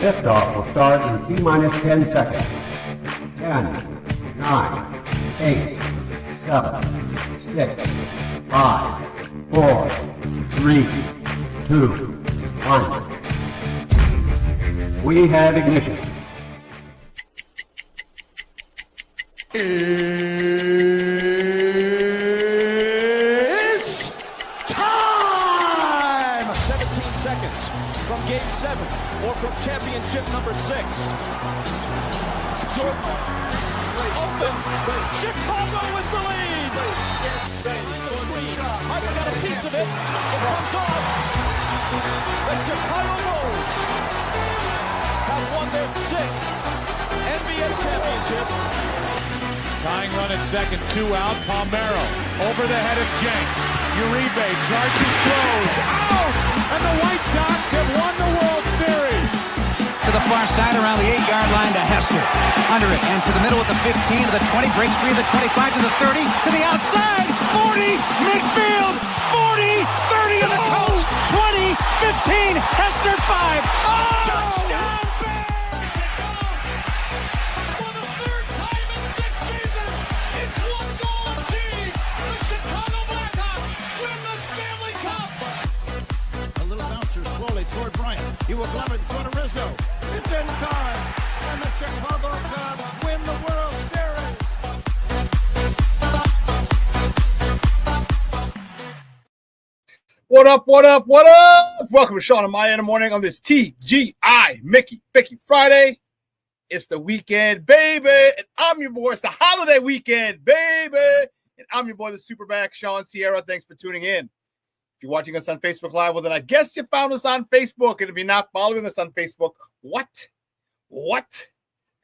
Liftoff will start in T-minus 10 seconds. 10, 9, 8, 7, 6, 5, 4, 3, 2, 1. We have ignition. It's time! 17 seconds from Game 7 or from championship number 6. Jordan open. Chicago with the lead. I've got a piece of it. It comes off. The Chicago Bulls have won their 6th NBA championship. Tying run at second, 2 out. Palmero over the head of Jenks. Uribe charges, throws, out! And the White Sox have won the World Series. To the far side around the 8-yard line to Hester. Under it and to the middle with the 15 to the 20. Breaks free to the 25 to the 30 to the outside. 40 midfield. 40 30 to the coast. 20 15 Hester 5. Oh! Touchdown! Toward Bryant. He will glove it toward Rizzo. It's in time. And the Chicago Cubs win the World Series. What up, what up, what up? Welcome to Shawn and Maya in the morning on this TGI Mickey Friday. It's the weekend, baby. And I'm your boy. It's the holiday weekend, baby. And I'm your boy, the SuperBack, Shawn Sierra. Thanks for tuning in. If you're watching us on Facebook Live, well, then I guess you found us on Facebook. And if you're not following us on Facebook, what?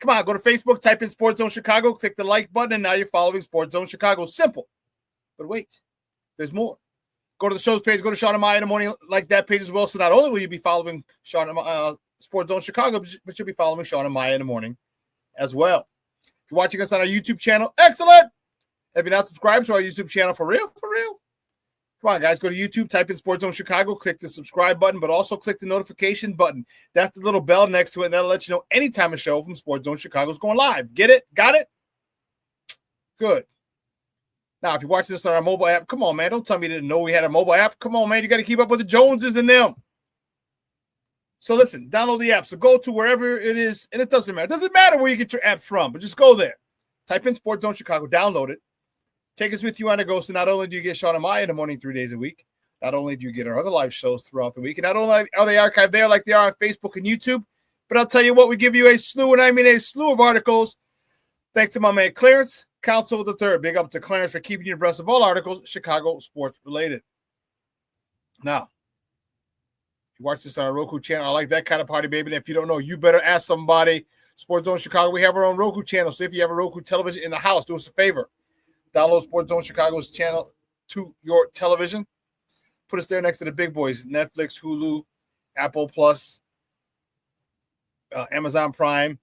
Come on, go to Facebook, type in Sports Zone Chicago, click the like button, and now you're following Sports Zone Chicago. Simple. But wait, there's more. Go to the show's page, go to Shawn and Maya in the morning, like that page as well. So not only will you be following Shawn and Sports Zone Chicago, but you'll be following Shawn and Maya in the morning as well. If you're watching us on our YouTube channel, excellent. Have you not subscribed to our YouTube channel for real? Come on, guys. Go to YouTube, type in Sports Zone Chicago, click the subscribe button, but also click the notification button. That's the little bell next to it, and that'll let you know anytime a show from Sports Zone Chicago is going live. Get it? Got it? Good. Now, if you're watching this on our mobile app, come on, man. Don't tell me you didn't know we had a mobile app. Come on, man. You got to keep up with the Joneses and them. So listen, download the app. So go to wherever it is, and it doesn't matter. It doesn't matter where you get your app from, but just go there. Type in Sports Zone Chicago, download it. Take us with you on the go. So not only do you get Shawn and Maya in the morning 3 days a week, not only do you get our other live shows throughout the week, and not only are they archived there like they are on Facebook and YouTube, but I'll tell you what, we give you a slew, and I mean a slew of articles. Thanks to my man Clarence, Council III. Big up to Clarence for keeping you abreast of all articles Chicago sports related. Now, if you watch this on our Roku channel, I like that kind of party, baby. And if you don't know, you better ask somebody. Sports Zone Chicago, we have our own Roku channel. So if you have a Roku television in the house, do us a favor. Download Sports Zone Chicago's channel to your television. Put us there next to the big boys, Netflix, Hulu, Apple Plus, Amazon Prime,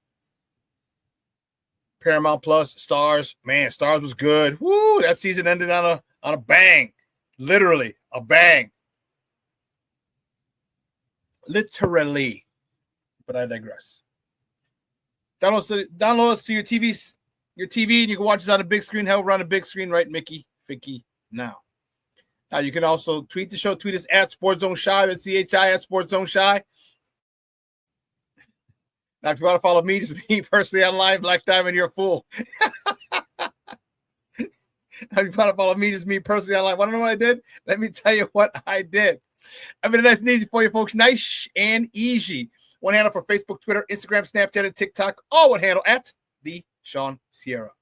Paramount Plus, Stars. Man, Stars was good. Woo! That season ended on a bang. Literally, a bang. Literally. But I digress. Download us to your TV, and you can watch us on a big screen. Hell, we're on a big screen, right, Mickey? Ficky, now. Now, you can also tweet the show. Tweet us at Sports Zone Shy. That's CHI at Sports Zone Shy. Now, if you want to follow me, just me personally online, Black Diamond, you're a fool. Now, if you want to follow me, just me personally online. Want to know what I did? Let me tell you what I did. I made it nice and easy for you folks. Nice and easy. One handle for Facebook, Twitter, Instagram, Snapchat, and TikTok. All one handle at the Shawn Sierra.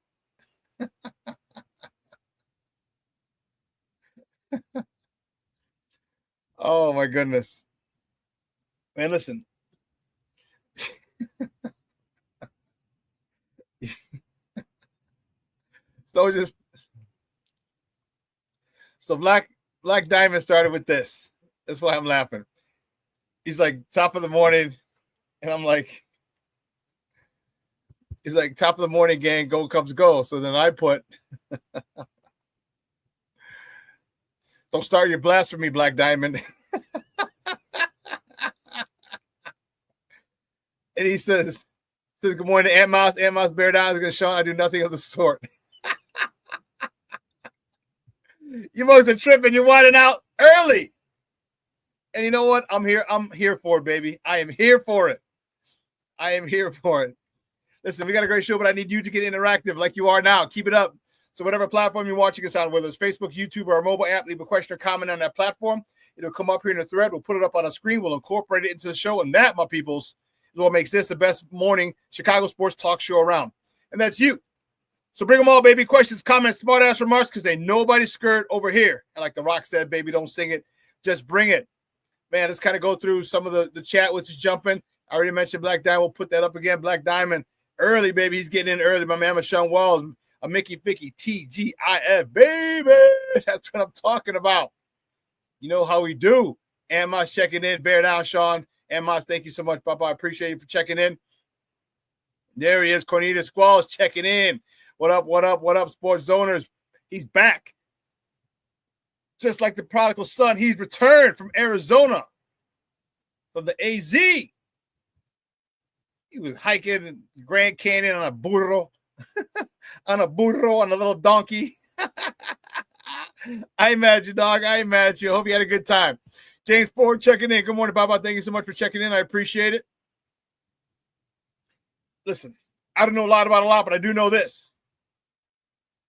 Oh, my goodness. Man, listen. So Black Diamond started with this. That's why I'm laughing. He's like, top of the morning, and I'm like, he's like, top of the morning, gang, go Cubs go. So then I put, don't start your blasphemy, Black Diamond. And he says good morning to Aunt Mouse. Aunt Mouse, bear down. He's Shawn, I do nothing of the sort. You boys are tripping. You're winding out early. And you know what? I'm here for it, baby. I am here for it. Listen, we got a great show, but I need you to get interactive like you are now. Keep it up. So whatever platform you're watching us on, whether it's Facebook, YouTube, or our mobile app, leave a question or comment on that platform. It'll come up here in a thread. We'll put it up on a screen. We'll incorporate it into the show. And that, my peoples, is what makes this the best morning Chicago sports talk show around. And that's you. So bring them all, baby. Questions, comments, smart-ass remarks, because ain't nobody scared over here. And like The Rock said, baby, don't sing it. Just bring it. Man, let's kind of go through some of the chat, which is jumping. I already mentioned Black Diamond. We'll put that up again. Black Diamond, early, baby. He's getting in early. My man, Shawn Walls, a Mickey Ficky, TGIF, baby. That's what I'm talking about. You know how we do. Amos checking in. Bear down, Shawn. Amos, thank you so much, Papa. I appreciate you for checking in. There he is. Cornelius Squalls checking in. What up, sports zoners? He's back. Just like the prodigal son, he's returned from Arizona, from the AZ. He was hiking in Grand Canyon on a burro, on a little donkey. I imagine, dog. I imagine. Hope you had a good time. James Ford checking in. Good morning, Baba. Thank you so much for checking in. I appreciate it. Listen, I don't know a lot about a lot, but I do know this.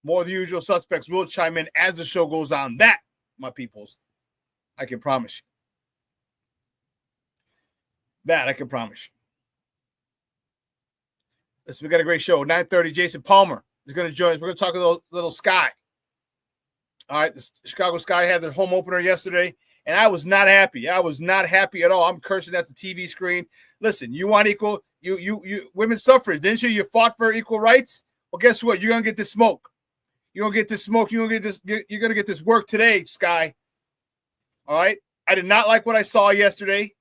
More of the usual suspects will chime in as the show goes on. That, my peoples, I can promise you. That I can promise you. Listen, we got a great show. 9:30, Jason Palmer is going to join us. We're going to talk a little Sky. All right, the Chicago Sky had their home opener yesterday, and I was not happy. I was not happy at all. I'm cursing at the TV screen. Listen, you want equal, you women's suffrage, didn't you? You fought for equal rights. Well, guess what? You're going to get this smoke. You're going to get this smoke. You're going to get this work today, Sky. All right? I did not like what I saw yesterday,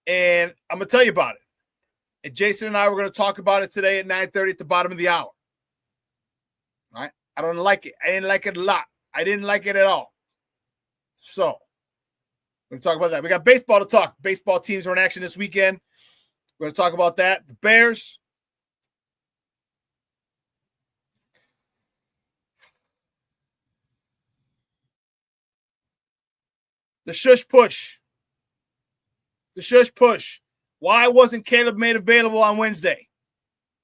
and I'm going to tell you about it. And Jason and I were going to talk about it today at 9:30 at the bottom of the hour. All right? I don't like it. I didn't like it a lot. I didn't like it at all. So, we're going to talk about that. We got baseball to talk. Baseball teams are in action this weekend. We're going to talk about that. The Bears. The shush push. The shush push. Why wasn't Caleb made available on Wednesday?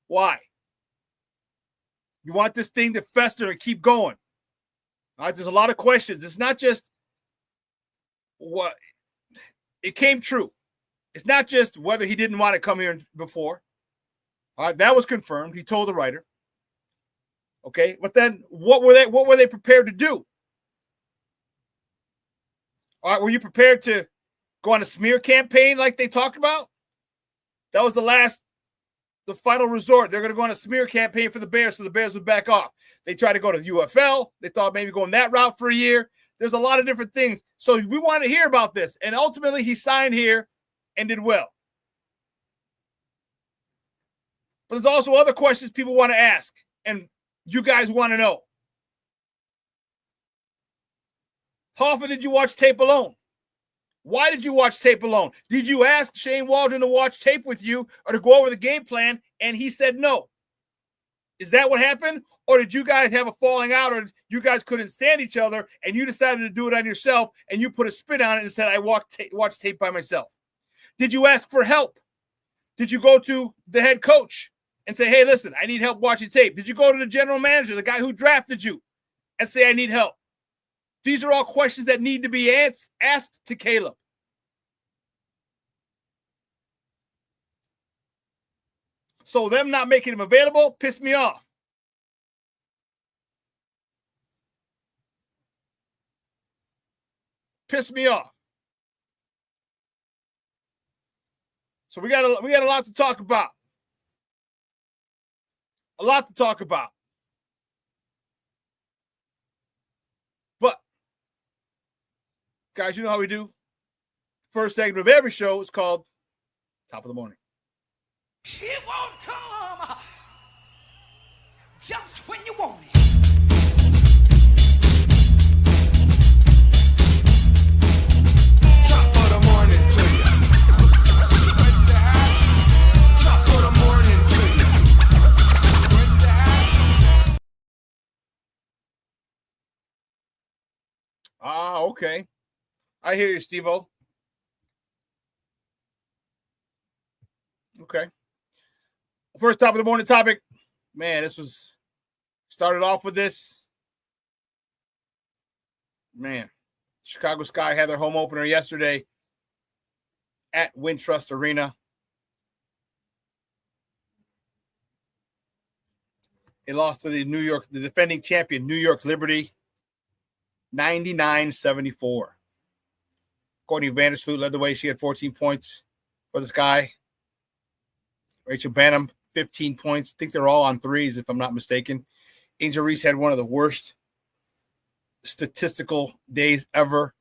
Why? You want this thing to fester and keep going. All right, there's a lot of questions. It's not just what it came true. It's not just whether he didn't want to come here before. All right, that was confirmed. He told the writer. Okay, but then what were they prepared to do? All right, were you prepared to go on a smear campaign like they talked about? That was the final resort. They're going to go on a smear campaign for the Bears so the Bears would back off. They tried to go to the UFL. They thought maybe going that route for a year. There's a lot of different things. So we want to hear about this. And ultimately, he signed here and did well. But there's also other questions people want to ask, and you guys want to know. How often did you watch tape alone? Why did you watch tape alone? Did you ask Shane Waldron to watch tape with you or to go over the game plan, and he said no? Is that what happened? Or did you guys have a falling out, or you guys couldn't stand each other, and you decided to do it on yourself, and you put a spin on it and said, I watch tape by myself? Did you ask for help? Did you go to the head coach and say, hey, listen, I need help watching tape? Did you go to the general manager, the guy who drafted you, and say, I need help? These are all questions that need to be asked to Caleb. So them not making him available pissed me off. Pissed me off. So we got a lot to talk about. A lot to talk about. But guys, you know how we do. First segment of every show is called Top of the Morning. It won't come just when you want it. Top of the morning to you. Top Ah, okay. I hear you, Steve-O. Okay. First top of the morning topic. Man, this was started off with this. Man, Chicago Sky had their home opener yesterday at Wintrust Arena. They lost to the defending champion, New York Liberty, 99-74. Courtney Vandersloot led the way. She had 14 points for the Sky. Rachel Banham, 15 points. I think they're all on threes, if I'm not mistaken. Angel Reese had one of the worst statistical days ever.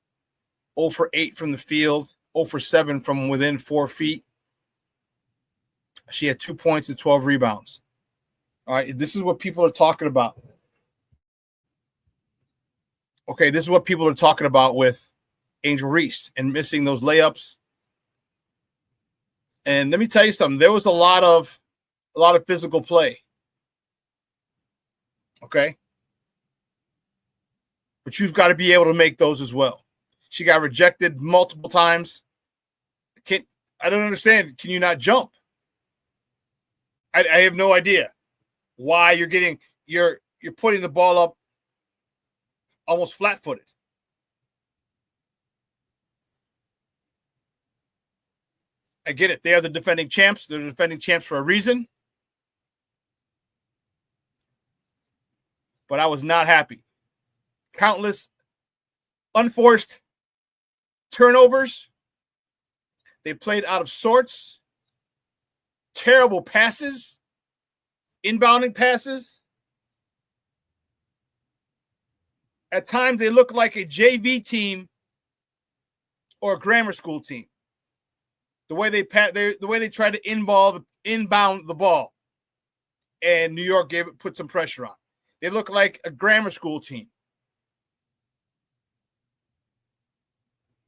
0 for 8 from the field, 0 for 7 from within 4 feet. She had 2 points and 12 rebounds. All right, this is what people are talking about. Okay, this is what people are talking about with Angel Reese and missing those layups. And let me tell you something. There was a lot of physical play. Okay? But you've got to be able to make those as well. She got rejected multiple times. I don't understand. Can you not jump? I have no idea why you're putting the ball up almost flat-footed. I get it. They are the defending champs. They're the defending champs for a reason. But I was not happy. Countless unforced turnovers. They played out of sorts. Terrible passes. Inbounding passes. At times, they look like a JV team or a grammar school team. The way they try to inbound the ball, and New York put some pressure on. They look like a grammar school team.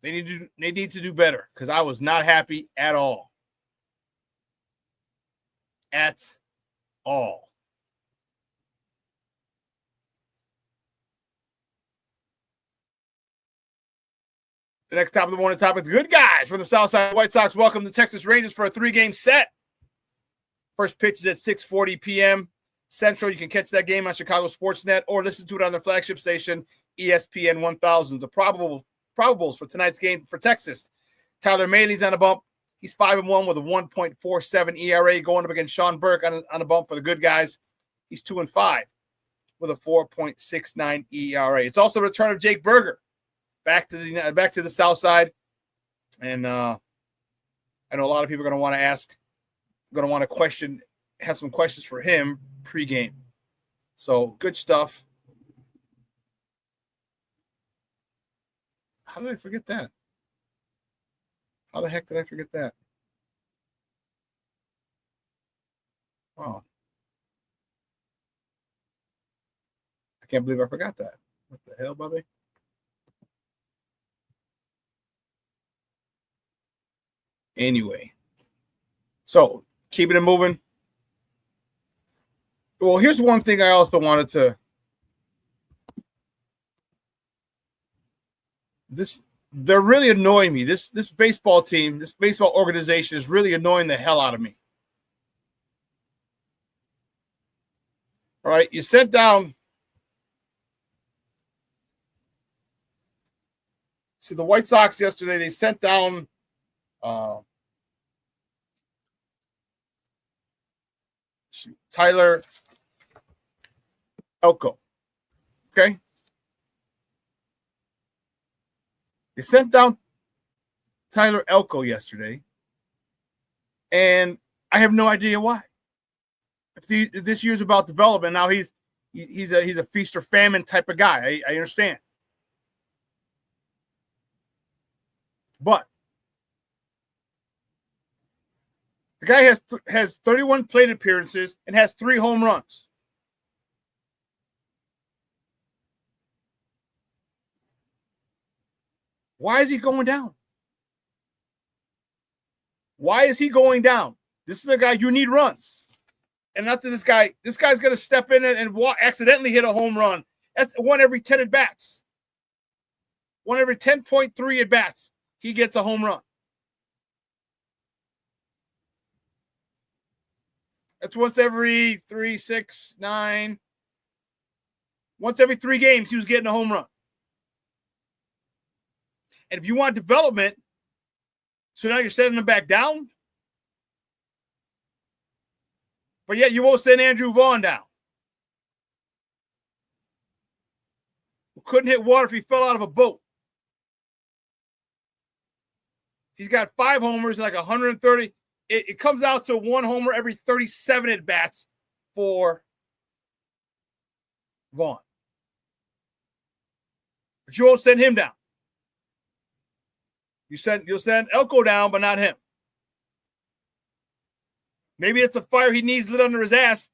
They need to do better because I was not happy at all. At all. The next top of the morning topic, the good guys from the Southside White Sox welcome the Texas Rangers for a 3-game set. First pitch is at 6:40 p.m. Central. You can catch that game on Chicago Sportsnet or listen to it on their flagship station, ESPN 1000. The probables for tonight's game for Texas. Tyler Mahley's on a bump. He's 5-1 with a 1.47 ERA going up against Shawn Burke on a bump for the good guys. He's 2-5 with a 4.69 ERA. It's also the return of Jake Berger. Back to the South Side, and I know a lot of people are going to want to have some questions for him pregame. So good stuff. How did I forget that? How the heck did I forget that? Wow. I can't believe I forgot that. What the hell, Bobby? Anyway, so keeping it moving. Well, here's one thing I also wanted to. They're really annoying me. This baseball team, this baseball organization is really annoying the hell out of me. All right, you sent down. See, the White Sox yesterday, they sent down. Tyler Elko. Okay. They sent down Tyler Elko yesterday, and I have no idea why. If this year's about development, now he's a feast or famine type of guy. I understand. But the guy has 31 plate appearances and has 3 home runs. Why is he going down? Why is he going down? This is a guy you need runs. And not that this guy's going to step in and accidentally hit a home run. That's 1 every 10 at bats. one every 10.3 at bats, he gets a home run. That's once every 3, 6, 9. Once every 3 games, he was getting a home run. And if you want development, so now you're sending him back down. But yet you won't send Andrew Vaughn down. Who couldn't hit water if he fell out of a boat. He's got 5 homers, like 130. It comes out to 1 homer every 37 at bats for Vaughn. But you won't send him down. You'll send ENCORE down, but not him. Maybe it's a fire he needs lit under his ass.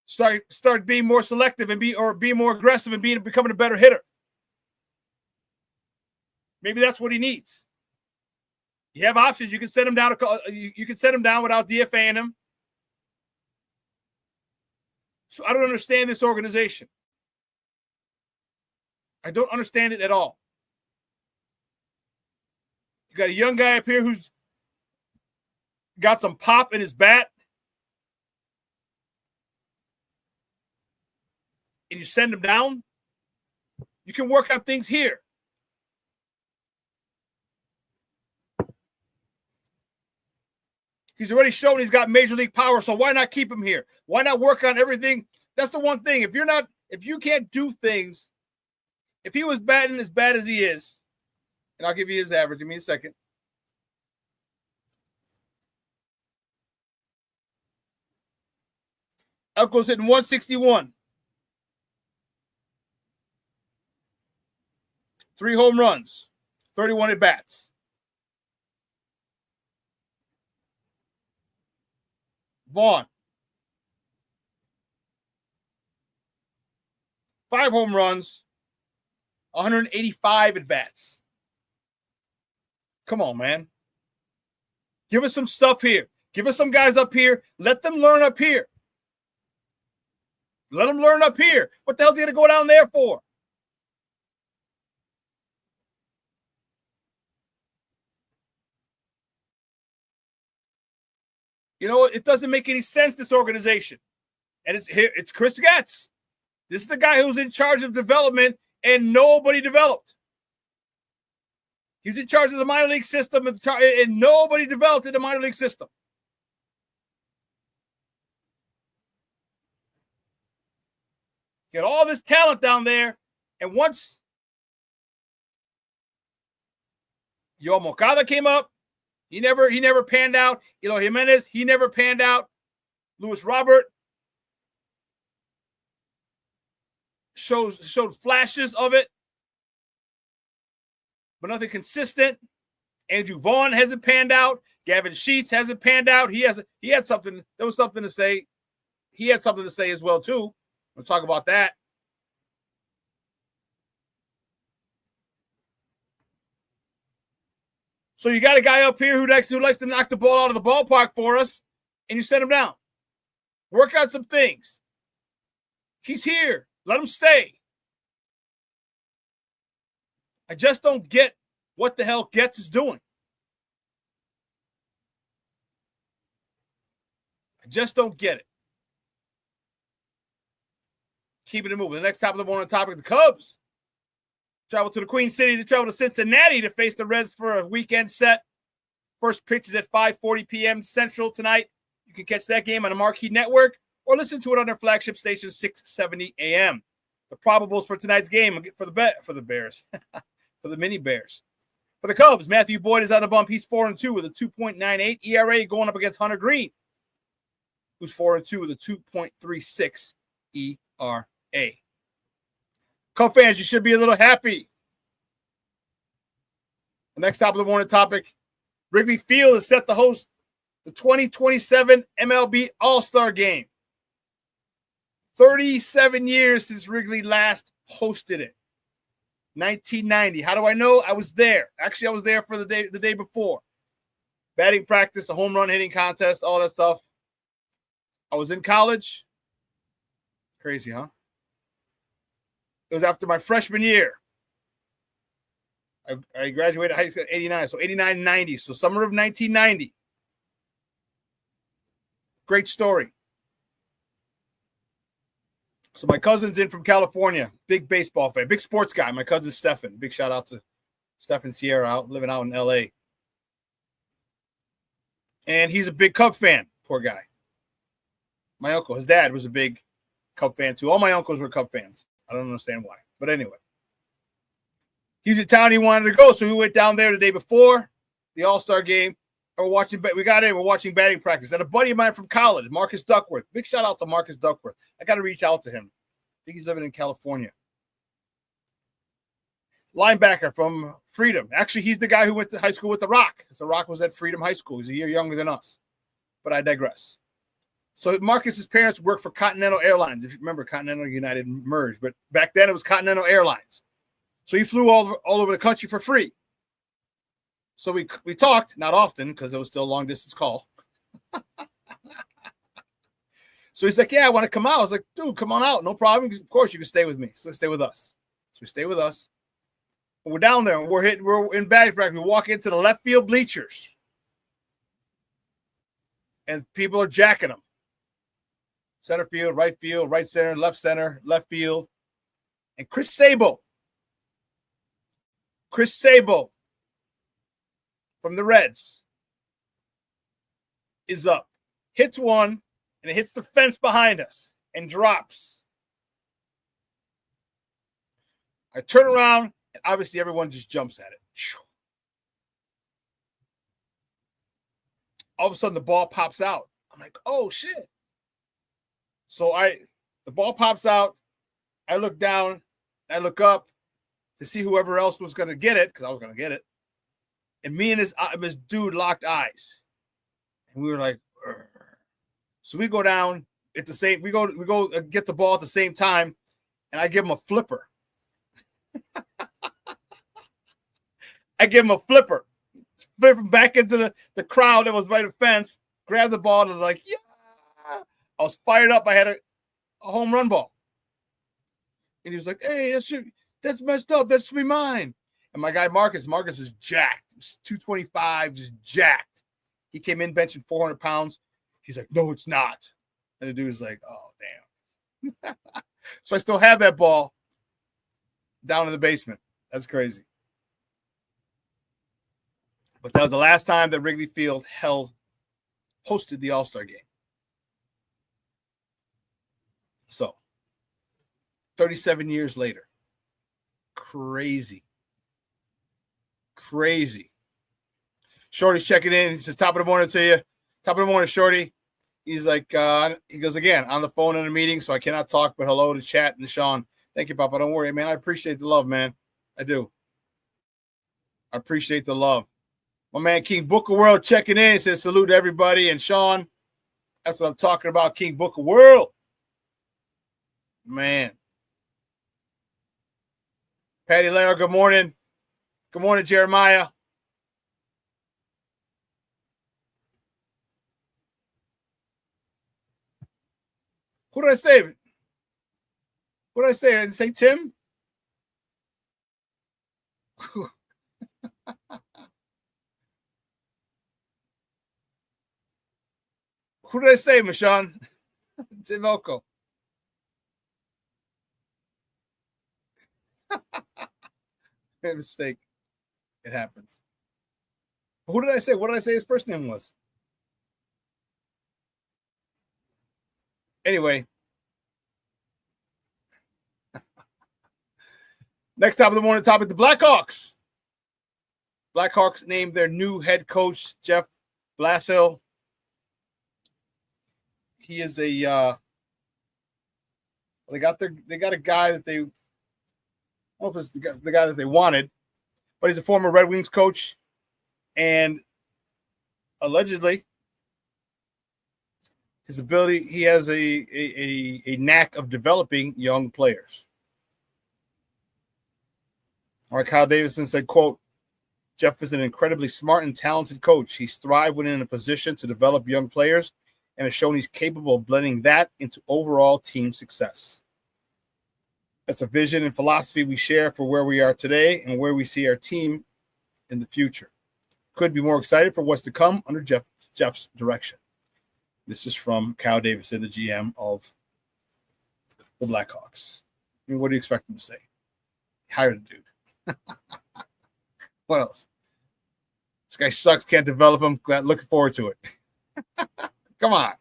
Start being more selective and be more aggressive and becoming a better hitter. Maybe that's what he needs. You have options. You can send him down. You can send him down without DFAing him. So I don't understand this organization. I don't understand it at all. You got a young guy up here who's got some pop in his bat. And you send him down. You can work on things here. He's already shown he's got major league power, so why not keep him here? Why not work on everything? That's the one thing. If you can't do things, if he was batting as bad as he is, and I'll give you his average. Give me a second. ENCORE's hitting 161. 3 home runs, 31 at bats. Vaughn. 5 home runs, 185 at bats. Come on, man. Give us some stuff here. Give us some guys up here. Let them learn up here. Let them learn up here. What the hell's he going to go down there for? You know, it doesn't make any sense, this organization. And it's Chris Getz. This is the guy who's in charge of development, and nobody developed. He's in charge of the minor league system, and nobody developed in the minor league system. Get all this talent down there, and once Yo Moncada came up, he never panned out. Eloy Jimenez, he never panned out. Luis Robert showed flashes of it, but nothing consistent. Andrew Vaughn hasn't panned out. Gavin Sheets hasn't panned out. He had something. There was something to say. He had something to say as well too. We'll talk about that. So you got a guy up here who likes to knock the ball out of the ballpark for us, and you set him down. Work out some things. He's here. Let him stay. I just don't get what the hell Getz is doing. I just don't get it. Keeping it moving. The next top of the morning topic, the Cubs travel to the Queen City. They travel to Cincinnati to face the Reds for a weekend set. First pitch is at 5:40 p.m. Central tonight. You can catch that game on the Marquee Network or listen to it on their flagship station, 670 a.m. The probables for tonight's game for the Bears, for the mini Bears. For the Cubs, Matthew Boyd is on the bump. He's 4-2 with a 2.98 ERA, going up against Hunter Green, who's 4-2 with a 2.36 ERA. Cub fans, you should be a little happy. The next top of the morning topic, Wrigley Field is set to host the 2027 MLB All-Star Game. 37 years since Wrigley last hosted it. 1990. How do I know? I was there. Actually, I was there for the day before. Batting practice, a home run hitting contest, all that stuff. I was in college. Crazy, huh? It was after my freshman year. I graduated high school in 89, so 89, 90. So summer of 1990. Great story. So my cousin's in from California, big baseball fan, big sports guy. My cousin Stefan. Big shout out to Stefan Sierra living out in LA. And he's a big Cub fan, poor guy. My uncle, his dad was a big Cub fan too. All my uncles were Cub fans. I don't understand why. But anyway. He's in town, he wanted to go, so we went down there the day before the All-Star game. We're watching batting practice. And a buddy of mine from college, Marcus Duckworth. Big shout out to Marcus Duckworth. I got to reach out to him. I think he's living in California. Linebacker from Freedom. Actually, he's the guy who went to high school with The Rock. The Rock was at Freedom High School. He's a year younger than us. But I digress. So Marcus's parents worked for Continental Airlines. If you remember, Continental United merged. But back then, it was Continental Airlines. So he flew all over the country for free. So we talked, not often, because it was still a long-distance call. So he's like, yeah, I want to come out. I was like, dude, come on out. No problem. Of course, you can stay with me. So stay with us. So we stay with us. And we're down there. And we're in batting practice. We walk into the left field bleachers. And people are jacking them. Center field, right center, left field. And Chris Sabo from the Reds is up, hits one, and it hits the fence behind us and drops. I turn around, and obviously everyone just jumps at it. All of a sudden, the ball pops out. I'm like, oh, shit. So the ball pops out. I look down. I look up to see whoever else was going to get it, because I was going to get it. And me and this dude locked eyes. And we were like, "Urgh." So we go down at the same, we go get the ball at the same time, and I give him a flipper. Flip him back into the crowd that was by the fence, grabbed the ball, and was like, yeah. I was fired up. I had a home run ball. And he was like, hey, that's messed up. That should be mine. And my guy Marcus is jacked. He's 225, just jacked. He came in benching 400 pounds. He's like, no, it's not. And the dude was like, oh, damn. So I still have that ball down in the basement. That's crazy. But that was the last time that Wrigley Field hosted the All-Star game. So, 37 years later. Crazy. Shorty's checking in. He says, top of the morning to you. Top of the morning, Shorty. He's like, he goes, again, on the phone in a meeting, so I cannot talk, but hello to Chat and Shawn. Thank you, Papa. Don't worry, man. I appreciate the love, man. I do. I appreciate the love. My man, King Booker World, checking in. He says, salute to everybody. And Shawn, that's what I'm talking about, King Booker World. Man. Patty Lara, good morning. Good morning, Jeremiah. Who did I say? What did I say? I didn't say Tim? Who did I say, Mashawn? Tim Elko. Made a mistake. It happens. Who did I say? What did I say his first name was? Anyway. Next top of the morning topic, the Blackhawks. Blackhawks named their new head coach, Jeff Blashill. He is a they got a guy that they, I don't know if it's the guy that they wanted, but he's a former Red Wings coach, and allegedly his ability, he has a knack of developing young players. Or Kyle Davidson said, quote, Jeff is an incredibly smart and talented coach. He's thrived when in a position to develop young players and has shown he's capable of blending that into overall team success. That's a vision and philosophy we share for where we are today and where we see our team in the future. Could be more excited for what's to come under Jeff's direction. This is from Kyle Davidson, the GM of the Blackhawks. I mean, what do you expect him to say? Hire the dude. What else? This guy sucks, can't develop him. Looking forward to it. Come on.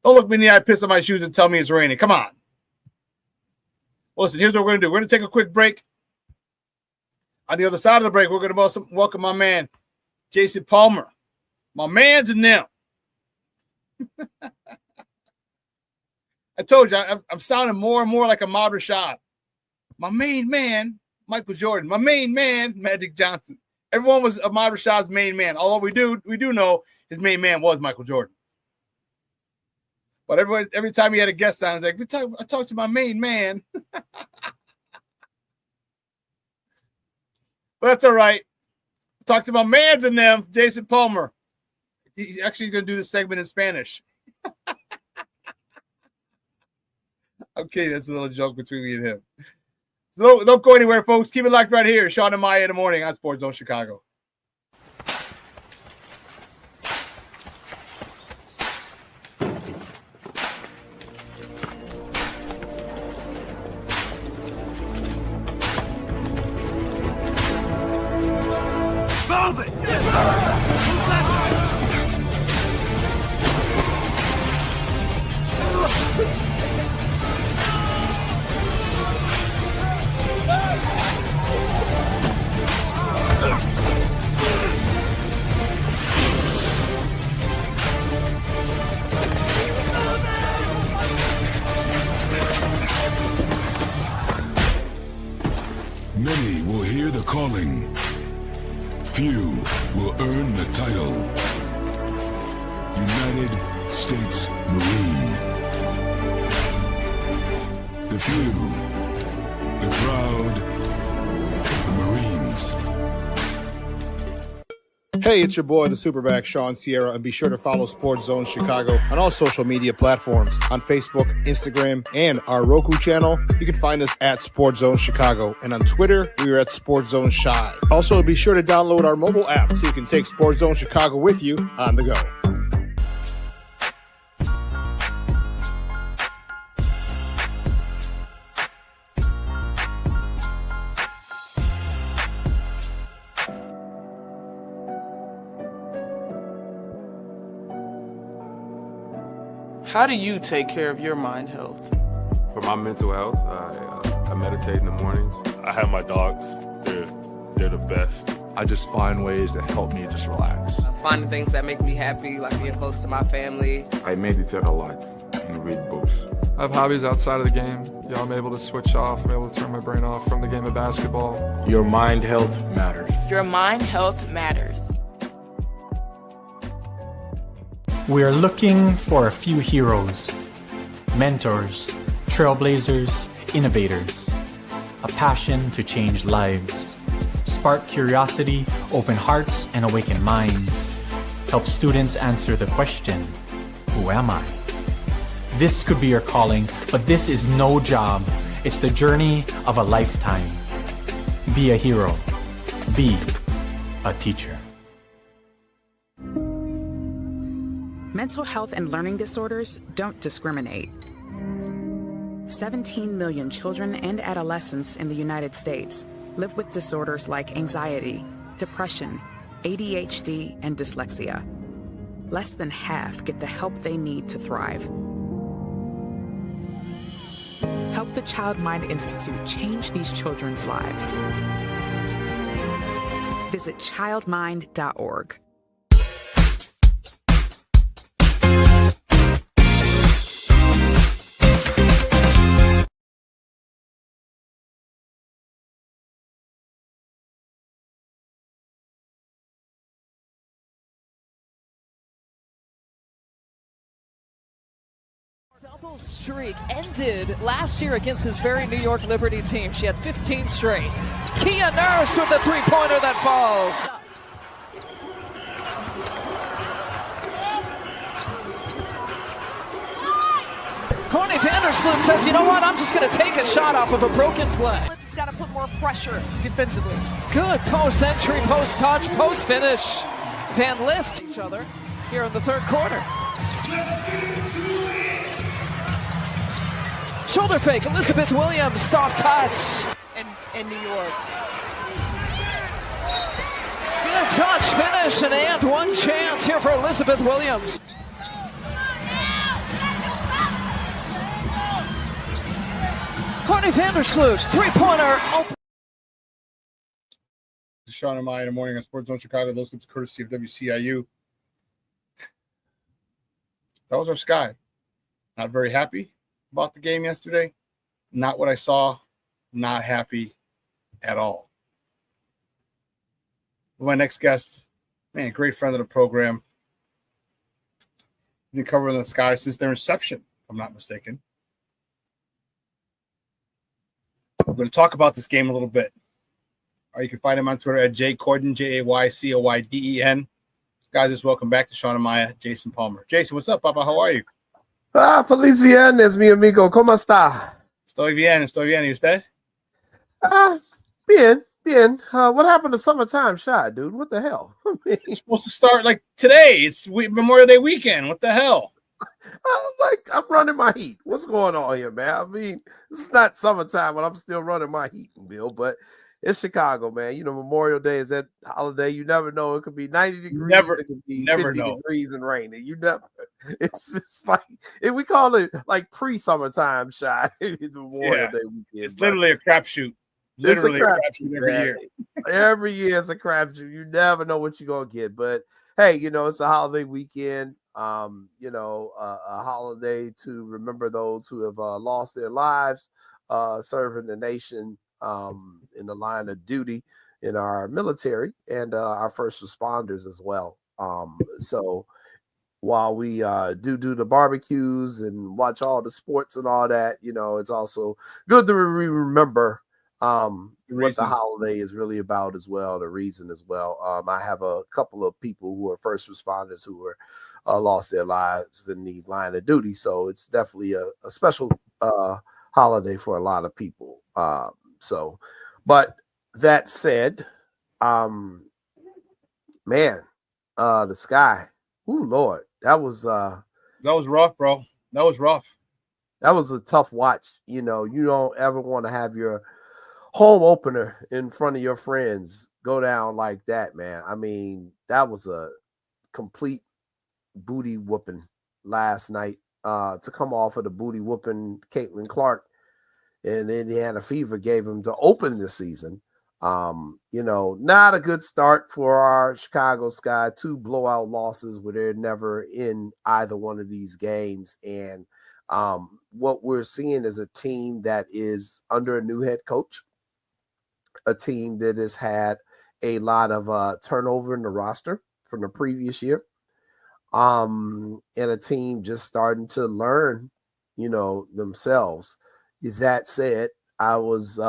Don't look me in the eye, piss on my shoes, and tell me it's raining. Come on. Well, listen, here's what we're going to do. We're going to take a quick break. On the other side of the break, we're going to welcome my man, Jason Palmer. My man's in them. I told you, I'm sounding more and more like Ahmad Rashad. My main man, Michael Jordan. My main man, Magic Johnson. Everyone was Ahmad Rashad's main man. Although we do know his main man was Michael Jordan. But every time he had a guest on, he's like, I talked to my main man. But that's all right. Talk to my mans and them, Jason Palmer. He's actually going to do this segment in Spanish. Okay, that's a little joke between me and him. So don't go anywhere, folks. Keep it locked right here. Shawn and Maya in the morning on Sports Zone Chicago. Many will hear the calling. Few will earn the title. United States Marine. The few, the proud, the Marines. Hey, it's your boy, the SuperBack, Shawn Sierra, and be sure to follow Sports Zone Chicago on all social media platforms, on Facebook, Instagram, and our Roku channel. You can find us at Sports Zone Chicago, and on Twitter, we are at Sports Zone Shy. Also, be sure to download our mobile app so you can take Sports Zone Chicago with you on the go. How do you take care of your mind health? For my mental health, I meditate in the mornings. I have my dogs. They're the best. I just find ways that help me just relax. Finding things that make me happy, like being close to my family. I meditate a lot and read books. I have hobbies outside of the game. I'm able to switch off. I'm able to turn my brain off from the game of basketball. Your mind health matters. Your mind health matters. We are looking for a few heroes, mentors, trailblazers, innovators, a passion to change lives, spark curiosity, open hearts, and awaken minds, help students answer the question, who am I? This could be your calling, but this is no job. It's the journey of a lifetime. Be a hero. Be a teacher. Mental health and learning disorders don't discriminate. 17 million children and adolescents in the United States live with disorders like anxiety, depression, ADHD, and dyslexia. Less than half get the help they need to thrive. Help the Child Mind Institute change these children's lives. Visit childmind.org. Double streak ended last year against this very New York Liberty team. She had 15 straight. Kia Nurse with the three-pointer that falls. Corny Corny Vandersloot says, you know what? I'm just going to take a shot off of a broken play. He's got to put more pressure defensively. Good post entry, post touch, post finish. Van Lift each other here in the third quarter. Shoulder fake, Elizabeth Williams, soft touch. In New York. Good touch, finish, and one chance here for Elizabeth Williams. Corny Vandersloot, three-pointer, open. Shawn and Maya in the morning on Sports Zone Chicago. Those clips courtesy of WCIU. That was our Sky. Not very happy about the game yesterday. Not what I saw. Not happy at all. My next guest, man, great friend of the program. Been covering the Sky since their inception, if I'm not mistaken. We're going to talk about this game a little bit. You can find him on Twitter at jaycoyden, Jaycoyden. Guys, just welcome back to Shawn and Maya, Jason Palmer. Jason, what's up, Papa? How are you? Feliz viernes, mi amigo. ¿Cómo está? Estoy bien. ¿Y usted? Bien. What happened to summertime shot, dude? What the hell? It's supposed to start like today. It's Memorial Day weekend. What the hell? I'm running my heat. What's going on here, man? I mean, it's not summertime, but I'm still running my heat, Bill. But it's Chicago, man. You know, Memorial Day is that holiday. You never know. It could be 90 degrees. It could be 50 degrees and rainy. You never. It's just like we call it like summertime shot. Memorial Day weekend. It's literally a crapshoot. Literally a crapshoot every year. Every year it's a crapshoot. You never know what you're gonna get. But hey, you know, it's a holiday weekend. You know, a holiday to remember those who have lost their lives serving the nation in the line of duty in our military and our first responders as well. So while we do the barbecues and watch all the sports and all that, you know, it's also good to remember what the holiday is really about as well, the reason as well. I have a couple of people who are first responders who were lost their lives in the line of duty. So it's definitely a special holiday for a lot of people. But that said, man, the Sky, ooh, Lord, that was rough, bro. That was rough. That was a tough watch. You know, you don't ever want to have your home opener in front of your friends go down like that, man. I mean, that was a complete booty whooping last night to come off of the booty whooping Caitlin Clark and Indiana Fever gave him to open the season. You know, not a good start for our Chicago Sky. 2 blowout losses where they're never in either one of these games. And what we're seeing is a team that is under a new head coach, a team that has had a lot of turnover in the roster from the previous year, and a team just starting to learn, you know, themselves. That said, I was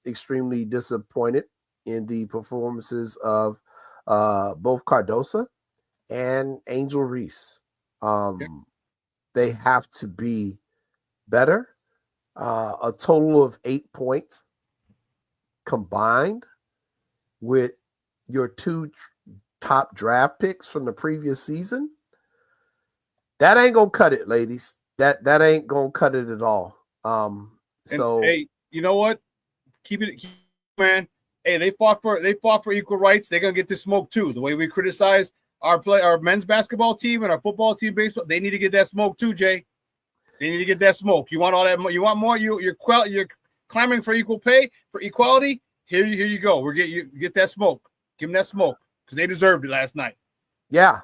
extremely disappointed in the performances of both Cardosa and Angel Reese. They have to be better. A total of 8 points combined with your 2 top draft picks from the previous season. That ain't gonna cut it, ladies. That ain't gonna cut it at all. So hey, you know what? Keep it, man. Hey, they fought for equal rights. They're gonna get this smoke too. The way we criticize our men's basketball team and our football team, baseball, they need to get that smoke too, Jay. They need to get that smoke. You want all that? You want more? You're clamoring for equal pay, for equality. Here you go. You get that smoke. Give them that smoke because they deserved it last night. Yeah,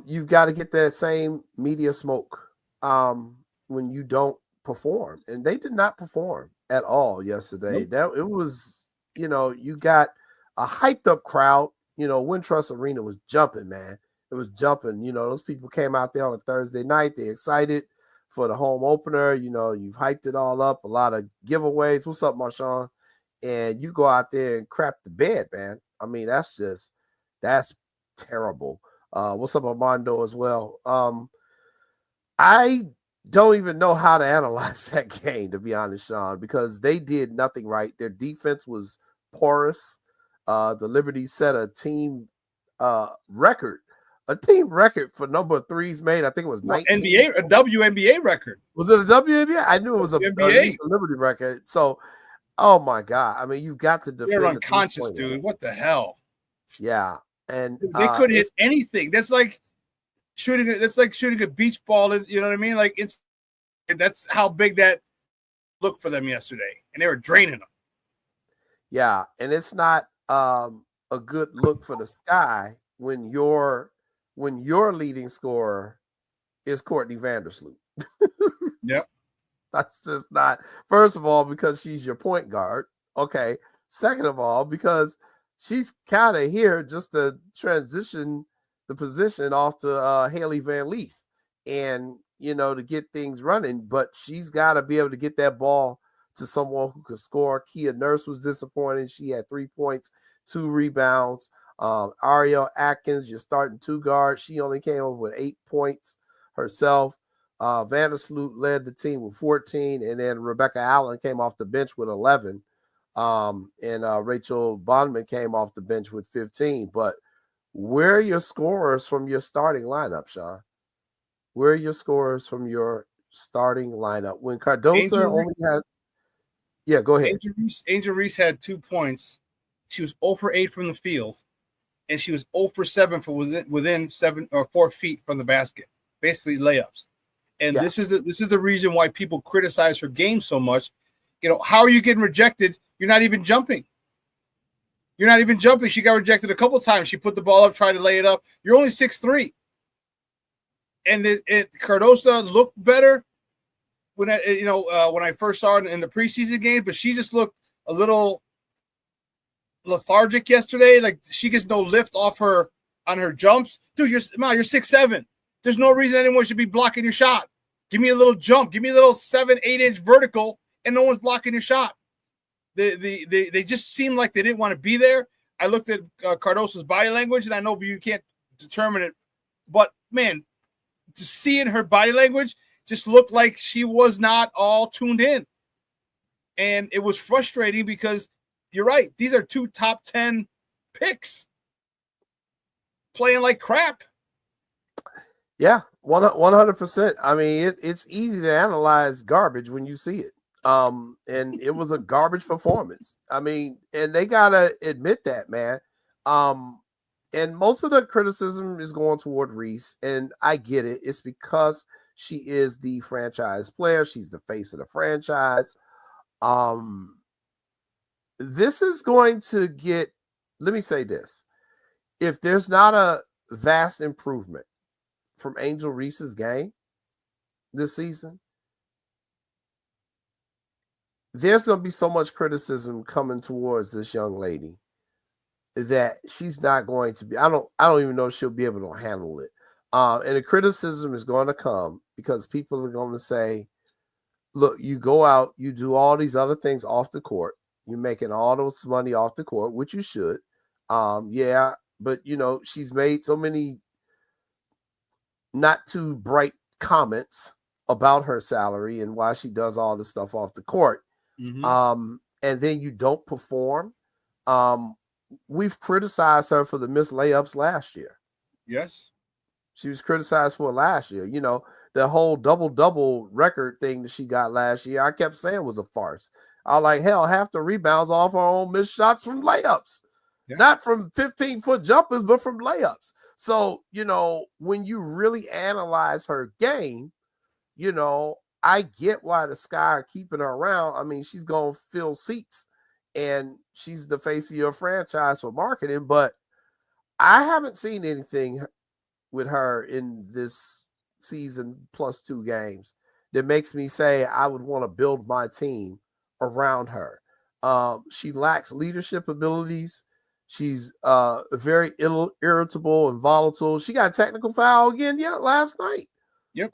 you've got to get that same media smoke when you don't perform, and they did not perform at all yesterday. Nope. It was, you know, you got a hyped up crowd. You know, Wintrust Arena was jumping, man. It was jumping. You know, those people came out there on a Thursday night. They excited for the home opener. You know, you've hyped it all up. A lot of giveaways. What's up, Marshawn? And you go out there and crap the bed, man. I mean, that's terrible. What's up, Armando, as well? I don't even know how to analyze that game, to be honest, Shawn, because they did nothing right. Their defense was porous. The Liberty set a team record for number of threes made. I think it was 19. A WNBA record. Was it a WNBA? I knew it was at least a Liberty record. So, oh my God. I mean, you've got to defend. They're unconscious, dude. What the hell? Yeah. And they couldn't hit anything. That's like shooting a beach ball. You know what I mean? Like that's how big that looked for them yesterday. And they were draining them. Yeah. And it's not a good look for the Sky when your leading scorer is Courtney Vandersloot. Yep. That's just not, first of all, because she's your point guard. Okay. Second of all, because she's kind of here just to transition the position off to Haley Van Leith and, to get things running. But she's got to be able to get that ball to someone who could score. Kia Nurse was disappointing. She had 3 points, 2 rebounds. Ariel Atkins, your starting 2 guard. She only came up with 8 points herself. Vandersloot led the team with 14, and then Rebecca Allen came off the bench with 11. And Rachel Bondman came off the bench with 15. But where are your scorers from your starting lineup, Shawn? Where are your scorers from your starting lineup? When Cardosa only has... Yeah, go ahead. Angel Reese had 2 points. She was 0 for 8 from the field, and she was 0 for 7 for within 7 or 4 feet from the basket, basically layups. And this is the reason why people criticize her game so much. How are you getting rejected? You're not even jumping. She got rejected a couple times. She put the ball up, tried to lay it up. You're only 6'3". And Cardosa looked better when I first saw her in the preseason game, but she just looked a little lethargic yesterday. Like she gets no lift off her on her jumps. Dude, you're 6'7". There's no reason anyone should be blocking your shot. Give me a little jump. Give me a little 7-8 inch vertical, and no one's blocking your shot. They just seemed like they didn't want to be there. I looked at Cardosa's body language, and I know you can't determine it, but man, to see in her body language just looked like she was not all tuned in, and it was frustrating because you're right. These are 2 top 10 picks playing like crap. Yeah, 100%. I mean, it's easy to analyze garbage when you see it. And it was a garbage performance. I mean, and they gotta admit that, man. And most of the criticism is going toward Reese, and I get it. It's because she is the franchise player. She's the face of the franchise. This is going to get, let me say this. If there's not a vast improvement from Angel Reese's game this season, there's going to be so much criticism coming towards this young lady that she's not going to be, I don't even know if she'll be able to handle it. And the criticism is going to come because people are going to say, look, you go out, you do all these other things off the court. You're making all this money off the court, which you should. Yeah, but she's made so many not too bright comments about her salary and why she does all this stuff off the court. Mm-hmm. And then you don't perform. We've criticized her for the missed layups last year. Yes. She was criticized for it last year. The whole double-double record thing that she got last year, I kept saying was a farce. I was like, hell, half the rebounds off her own missed shots from layups. Yeah. Not from 15-foot jumpers, but from layups. So, when you really analyze her game, I get why the Sky are keeping her around. I mean, she's going to fill seats, and she's the face of your franchise for marketing, but I haven't seen anything with her in this season plus 2 games that makes me say I would want to build my team around her. She lacks leadership abilities. She's very irritable and volatile. She got a technical foul again last night. Yep.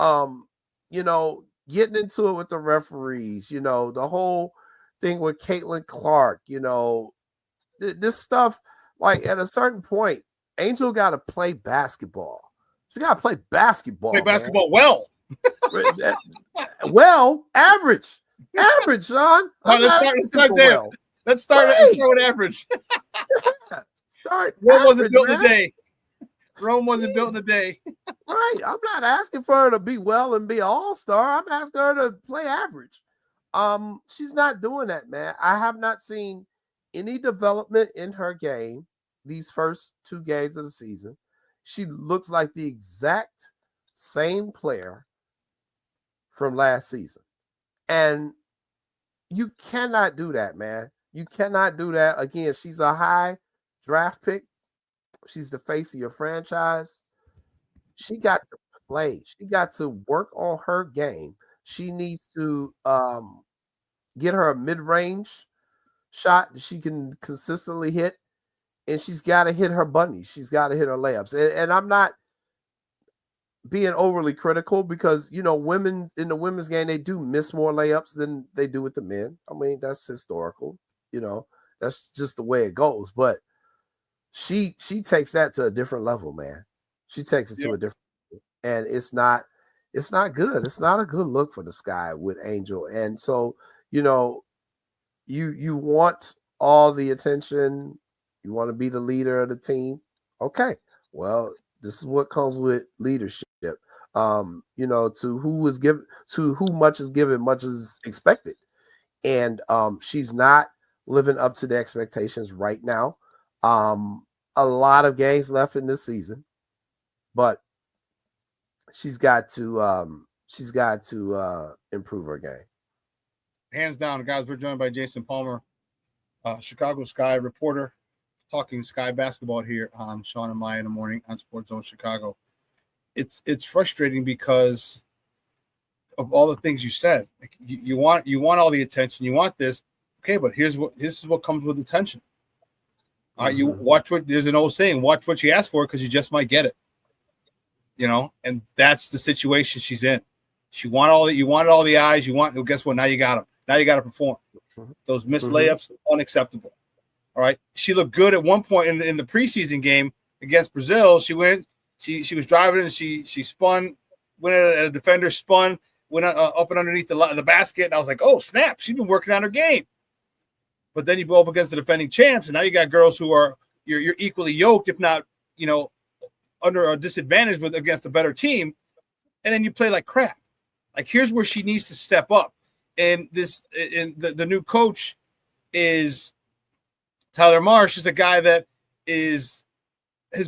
Getting into it with the referees, the whole thing with Caitlin Clark, this stuff, like at a certain point, Angel got to play basketball. She got to play basketball. Play basketball well. Well, average, Shawn. Let's start there. Well. Let's start with average. Start. Rome wasn't built in a day. Rome wasn't built in a day. Right. I'm not asking for her to be well and be an all-star. I'm asking her to play average. She's not doing that, man. I have not seen any development in her game these first 2 games of the season. She looks like the exact same player from last season. And you cannot do that, man. You cannot do that. Again, she's a high draft pick. She's the face of your franchise. She got to play. She got to work on her game. She needs to get her a mid-range shot that she can consistently hit. And she's got to hit her bunnies. She's got to hit her layups. And I'm not being overly critical because, women in the women's game, they do miss more layups than they do with the men. I mean, that's historical. That's just the way it goes. But she takes that to a different level, man. She takes it to a different level. And it's not good. It's not a good look for the Sky with Angel. And so, you want all the attention. You want to be the leader of the team. Okay. Well, this is what comes with leadership. To who much is given, much is expected. And she's not living up to the expectations right now. A lot of games left in this season, but she's got to improve her game. Hands down, guys. We're joined by Jason Palmer, Chicago Sky reporter, talking Sky basketball here on Shawn and Maya in the morning on Sports Zone Chicago. It's frustrating because of all the things you said. Like you want all the attention. You want this. Okay, but this is what comes with attention. All right, you watch what there's an old saying, watch what you ask for because you just might get it. And that's the situation she's in. You wanted all the eyes, well, guess what? Now you got them. Now you got to perform. Those missed layups, unacceptable. All right. She looked good at one point in the preseason game against Brazil. She went, she was driving and she spun, went at a defender, spun, went up and underneath the basket. And I was like, oh, snap. She's been working on her game. But then you go up against the defending champs, and now you got girls who are you're equally yoked, if not, under a disadvantage against a better team, and then you play like crap. Like here's where she needs to step up. And the new coach is Tyler Marsh, is a guy that has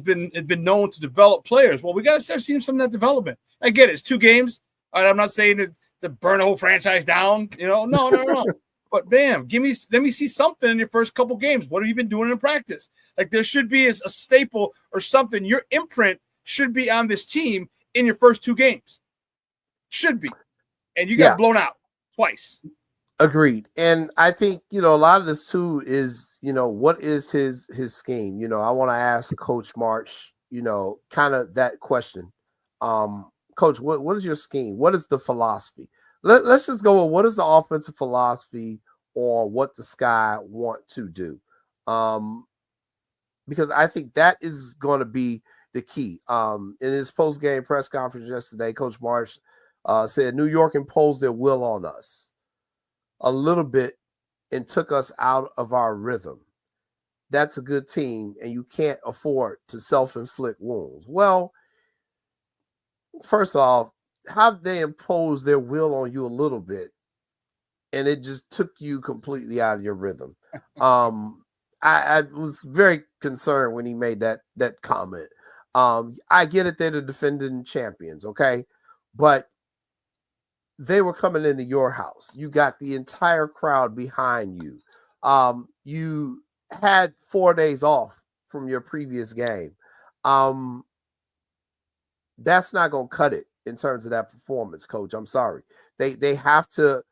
been known to develop players. Well, we got to start seeing some of that development. I get it. It's 2 games. All right, I'm not saying to burn a whole franchise down. No. But bam, let me see something in your first couple games. What have you been doing in practice? Like there should be a staple or something. Your imprint should be on this team in your first 2 games. Should be. And you got blown out twice. Agreed. And I think, a lot of this too is, what is his scheme? I want to ask Coach March, kind of that question. Coach, what is your scheme? What is the philosophy? Let's just go with what is the offensive philosophy or what the Sky want to do. Because I think that is going to be the key. In his post-game press conference yesterday, Coach Marsh said New York imposed their will on us a little bit and took us out of our rhythm. That's a good team, and you can't afford to self-inflict wounds. Well, first off, how did they impose their will on you a little bit and it just took you completely out of your rhythm? I was very concerned when he made that comment. I get it, they're the defending champions, okay? But they were coming into your house. You got the entire crowd behind you. You had 4 days off from your previous game. That's not going to cut it in terms of that performance, Coach. I'm sorry. They have to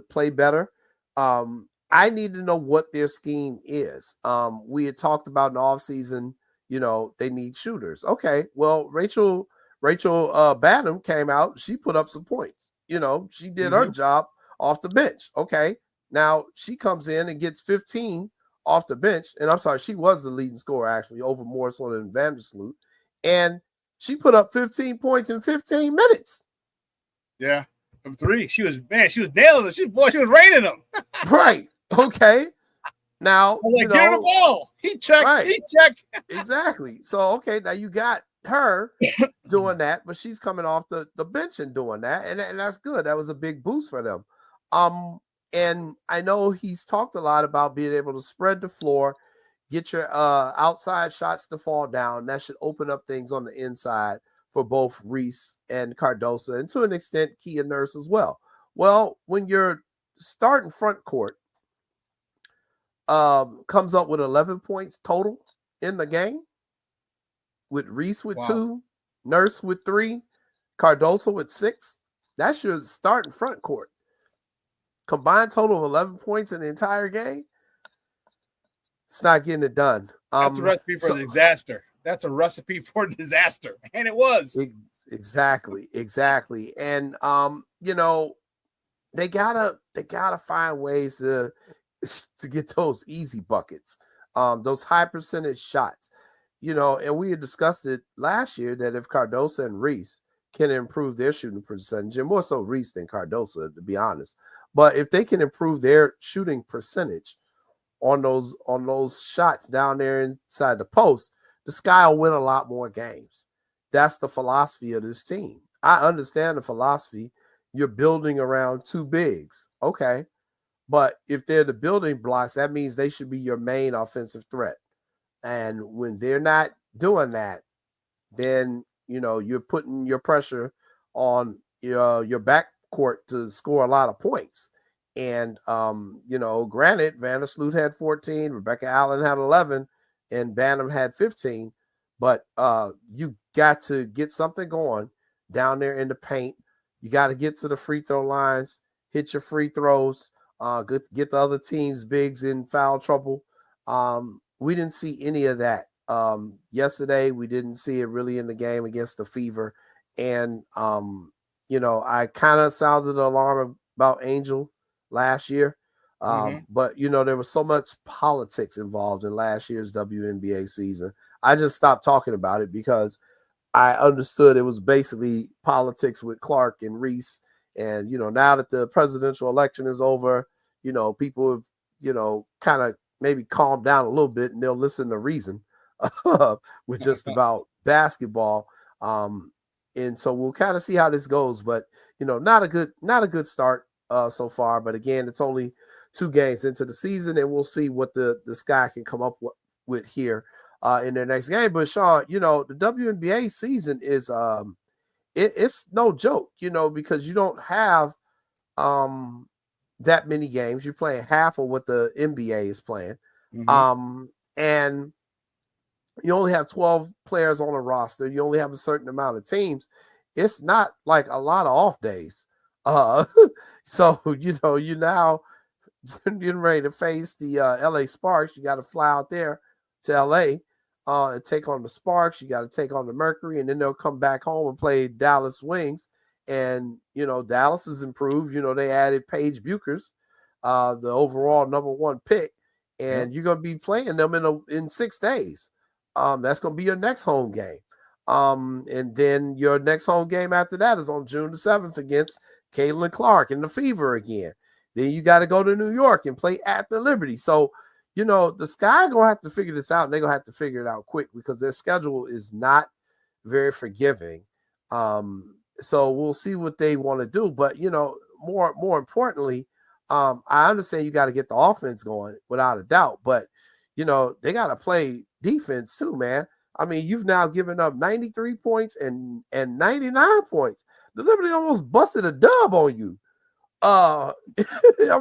play better. I need to know what their scheme is. We had talked about in the offseason, they need shooters. Okay, well, Rachel Badham came out. She put up some points. She did her job off the bench. Okay, now she comes in and gets 15 off the bench. And I'm sorry, she was the leading scorer, actually, over Morrison and Vandersloot. And She put up 15 points in 15 minutes. Yeah, from three. She was nailing it. She was raining them. Right. Okay. Now, get her the ball. He checked. Right. He checked. Exactly. So, okay, now you got her doing that, but she's coming off the bench and doing that, and that's good. That was a big boost for them. And I know he's talked a lot about being able to spread the floor, get your outside shots to fall down. That should open up things on the inside for both Reese and Cardoso, and to an extent, Kia Nurse as well. Well, when your starting front court comes up with 11 points total in the game, with Reese with 2, Nurse with 3, Cardoso with 6, that's your starting front court. Combined total of 11 points in the entire game. It's not getting it done. That's a recipe for disaster. That's a recipe for disaster. And it was. Exactly. And they gotta find ways to get those easy buckets, those high percentage shots. And we had discussed it last year that if Cardoso and Reese can improve their shooting percentage, and more so Reese than Cardoso, to be honest. But if they can improve their shooting percentage on those shots down there inside the post, the Sky will win a lot more games. That's the philosophy of this team. I understand the philosophy. You're building around 2 bigs. Okay. But if they're the building blocks, that means they should be your main offensive threat. And when they're not doing that, then, you're putting your pressure on your backcourt to score a lot of points. And, granted, Vandersloot had 14, Rebecca Allen had 11, and Banham had 15. But you got to get something going down there in the paint. You got to get to the free throw lines, hit your free throws, get the other team's bigs in foul trouble. We didn't see any of that yesterday. We didn't see it really in the game against the Fever. And, I kind of sounded the alarm about Angel last year. But, there was so much politics involved in last year's WNBA season. I just stopped talking about it because I understood it was basically politics with Clark and Reese. And, now that the presidential election is over, people have, kind of maybe calmed down a little bit and they'll listen to reason with just about basketball. And so we'll kind of see how this goes, but, not a good start so far. But again, it's only 2 games into the season, and we'll see what the Sky can come up with here in their next game. But Shawn, the WNBA season is it's no joke, because you don't have that many games. You're playing half of what the NBA is playing. And you only have 12 players on a roster. You only have a certain amount of teams. It's not like a lot of off days. So, you now getting ready to face the LA Sparks. You got to fly out there to LA and take on the Sparks. You got to take on the Mercury, and then they'll come back home and play Dallas Wings. And, Dallas has improved. They added Paige Buchers, the overall number 1 pick, and you're going to be playing them in 6 days. That's going to be your next home game. And then your next home game after that is on June the 7th against Caitlin Clark and the Fever again. Then you got to go to New York and play at the Liberty. So, the Sky going to have to figure this out, and they're going to have to figure it out quick because their schedule is not very forgiving. So we'll see what they want to do. But, more importantly, I understand you got to get the offense going without a doubt. But, they got to play defense too, man. I mean, you've now given up 93 points and 99 points. The Liberty almost busted a dub on you. I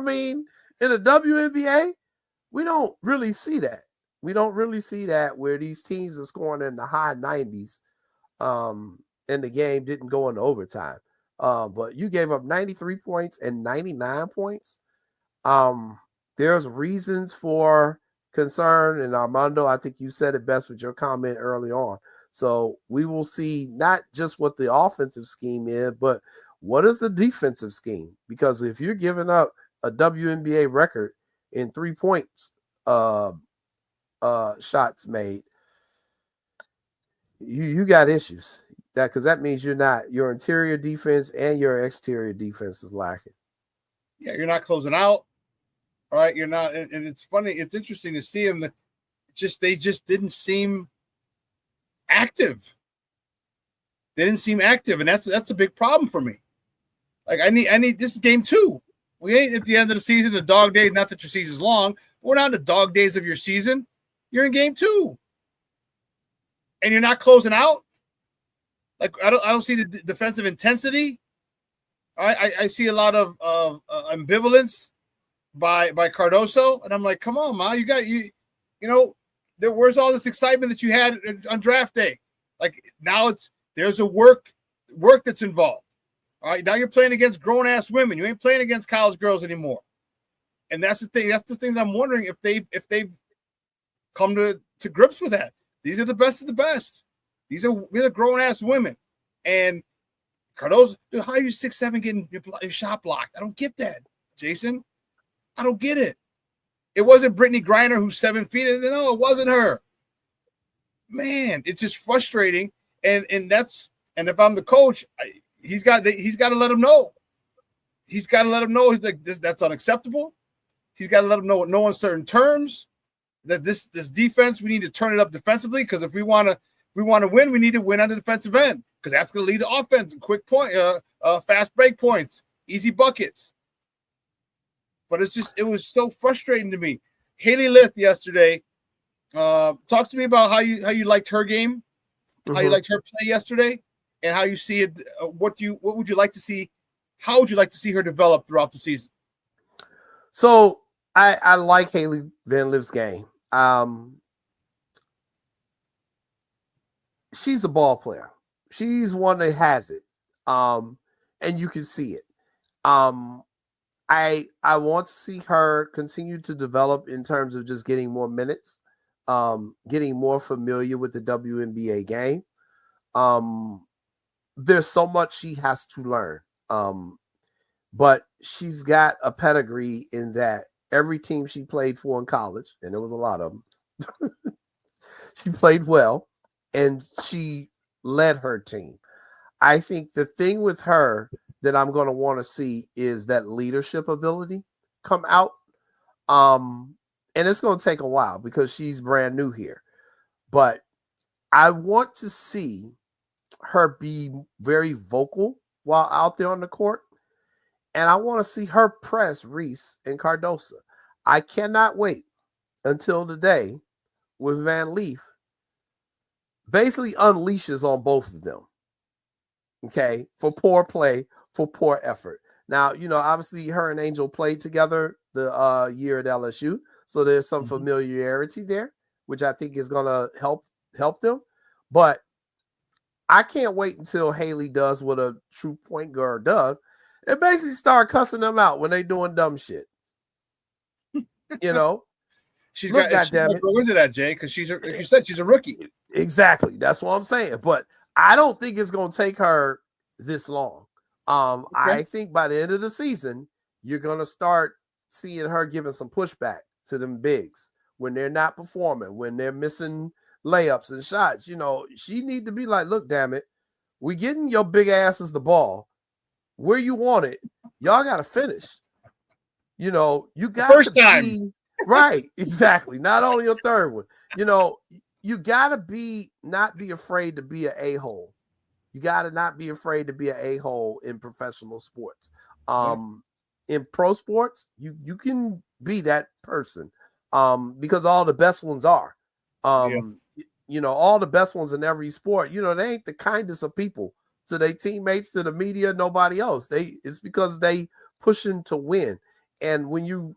mean, in the WNBA, we don't really see that. We don't really see that where these teams are scoring in the high 90s and the game didn't go into overtime. But you gave up 93 points and 99 points. There's reasons for concern, and Armando, I think you said it best with your comment early on. So we will see not just what the offensive scheme is, but what is the defensive scheme? Because if you're giving up a WNBA record in 3 points shots made, you got issues. because that means your interior defense and your exterior defense is lacking. Yeah, you're not closing out. All right, you're not, and it's funny. It's interesting to see them that they just didn't seem active. They didn't seem active, and that's a big problem for me. Like I need this is game 2. We ain't at the end of the season, the dog days. Not that your season's long, but we're not in the dog days of your season. You're in game 2, and you're not closing out. Like I don't see the defensive intensity. I see a lot of ambivalence by Cardoso, and I'm like, come on, Ma, where's all this excitement that you had on draft day? Like now there's a work that's involved. All right, now you're playing against grown-ass women. You ain't playing against college girls anymore. And that's the thing. That's the thing that I'm wondering if they've come to grips with that. These are the best of the best. These are grown-ass women. And Cardoso, dude, how are you 6'7" getting your shot blocked? I don't get that, Jason. I don't get it. It wasn't Brittany Griner who's 7 feet. No, it wasn't her. Man, it's just frustrating. And if I'm the coach, he's got to let him know. He's got to let him know. He's like, that's unacceptable. He's got to let him know in no uncertain terms that this defense, we need to turn it up defensively, because if we want to win, we need to win on the defensive end, because that's going to lead to offense, quick point, fast break points, easy buckets. But it was so frustrating to me. Haley Lith yesterday, talk to me about how you liked her game, how you liked her play yesterday, and how you see it. What would you like to see? How would you like to see her develop throughout the season? So I like Haley Van Lif's game. She's a ball player. She's one that has it. And you can see it. I want to see her continue to develop in terms of just getting more minutes, getting more familiar with the WNBA game. There's so much she has to learn. But she's got a pedigree in that every team she played for in college, and there was a lot of them, she played well, and she led her team. I think the thing with her that I'm going to want to see is that leadership ability come out. And it's going to take a while because she's brand new here. But I want to see her be very vocal while out there on the court. And I want to see her press Reese and Cardoso. I cannot wait until the day with Van Leaf basically unleashes on both of them. Okay, for poor play, for poor effort. Now, obviously her and Angel played together the year at LSU, so there's some familiarity there, which I think is going to help them. But I can't wait until Haley does what a true point guard does, and basically start cussing them out when they doing dumb shit. She's got to go into that, Jay, because like you said, she's a rookie. Exactly, that's what I'm saying. But I don't think it's going to take her this long. Okay. I think by the end of the season, you're going to start seeing her giving some pushback to them bigs when they're not performing, when they're missing layups and shots. She need to be like, look, damn it, we getting your big asses the ball where you want it. Y'all got to finish. You got first to time. be right. Exactly. Not only your third one. You got to not be afraid to be an a-hole. You got to not be afraid to be an a-hole in professional sports. In pro sports, you can be that person because all the best ones are. Yes. All the best ones in every sport, they ain't the kindest of people to their teammates, to the media, nobody else. It's because they pushing to win. And when you're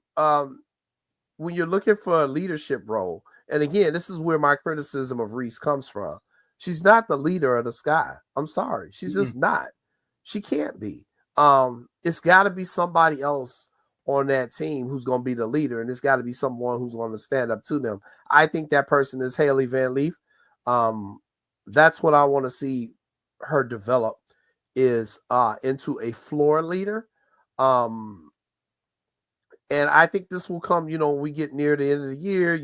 looking for a leadership role, and again, this is where my criticism of Reese comes from. She's not the leader of the sky. I'm sorry. She's just not. She can't be. It's got to be somebody else on that team who's going to be the leader, and it's got to be someone who's going to stand up to them. I think that person is Haley Van Leaf. That's what I want to see her develop is into a floor leader. And I think this will come, when we get near the end of the year,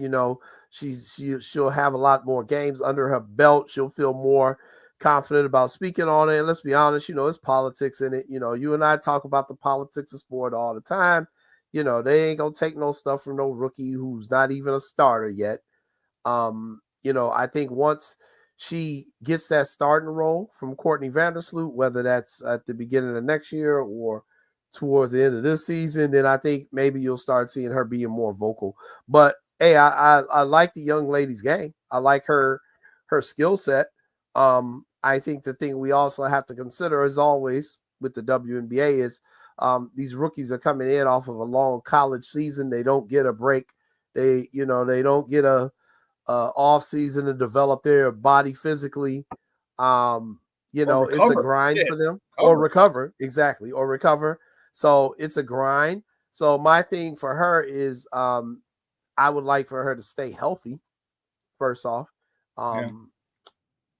she'll have a lot more games under her belt. She'll feel more confident about speaking on it. And let's be honest, it's politics in it. You and I talk about the politics of sport all the time. They ain't gonna take no stuff from no rookie who's not even a starter yet. I think once she gets that starting role from Courtney Vandersloot, whether that's at the beginning of next year or towards the end of this season, then I think maybe you'll start seeing her being more vocal. But hey, I like the young lady's game. I like her skill set. I think the thing we also have to consider, as always with the WNBA, is these rookies are coming in off of a long college season. They don't get a break. They don't get a off season to develop their body physically. It's a grind for them. Or recover. Exactly. Or recover. So it's a grind. So my thing for her is I would like for her to stay healthy, first off.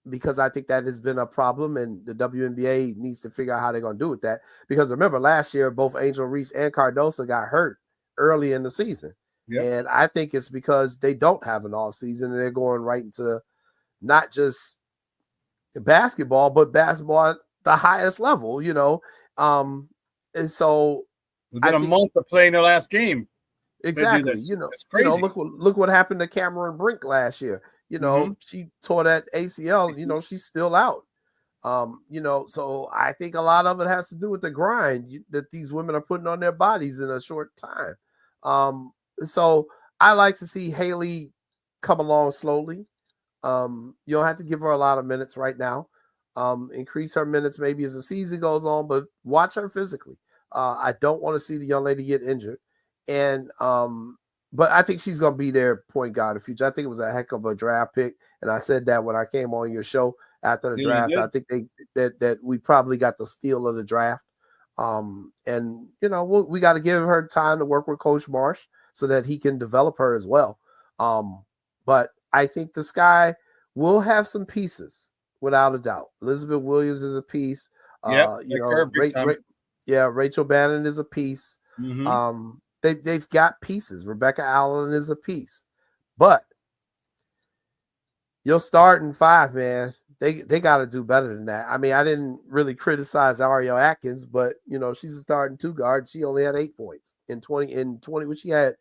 Because I think that has been a problem, and the WNBA needs to figure out how they're going to do with that. Because remember, last year, both Angel Reese and Cardoso got hurt early in the season. Yep. And I think it's because they don't have an off season and they're going right into not just basketball, but basketball at the highest level, and so within a month of playing their last game. Exactly. It's crazy. Look what happened to Cameron Brink last year. She tore that ACL, she's still out. So I think a lot of it has to do with the grind that these women are putting on their bodies in a short time. So I like to see Haley come along slowly. You don't have to give her a lot of minutes right now. Increase her minutes maybe as the season goes on, but watch her physically. I don't want to see the young lady get injured. And but I think she's going to be their point guard in the future. I think it was a heck of a draft pick. And I said that when I came on your show after the draft. I think that we probably got the steal of the draft. And, we got to give her time to work with Coach Marsh so that he can develop her as well. But I think the Sky will have some pieces without a doubt. Elizabeth Williams is a piece. Rachel Bannon is a piece. Mm-hmm. They've got pieces. Rebecca Allen is a piece, but you'll start in 5, man. They got to do better than that. I mean, I didn't really criticize Ariel Atkins, but she's a starting 2 guard. She only had 8 points in 20. What she had.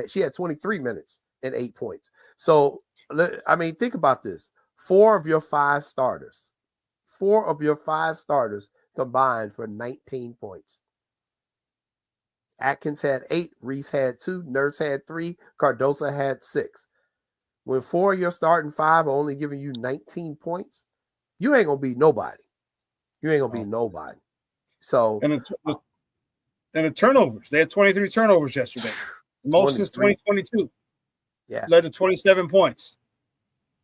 She had 23 minutes and 8 points. So I mean, think about this: 4 of your 5 starters combined for 19 points. Atkins had 8, Reese had 2, Nurse had 3, Cardoso had 6. When 4 of your starting 5 are only giving you 19 points, you ain't gonna beat nobody. So and the turnovers, they had 23 turnovers yesterday, most since 2022. Yeah, led to 27 points.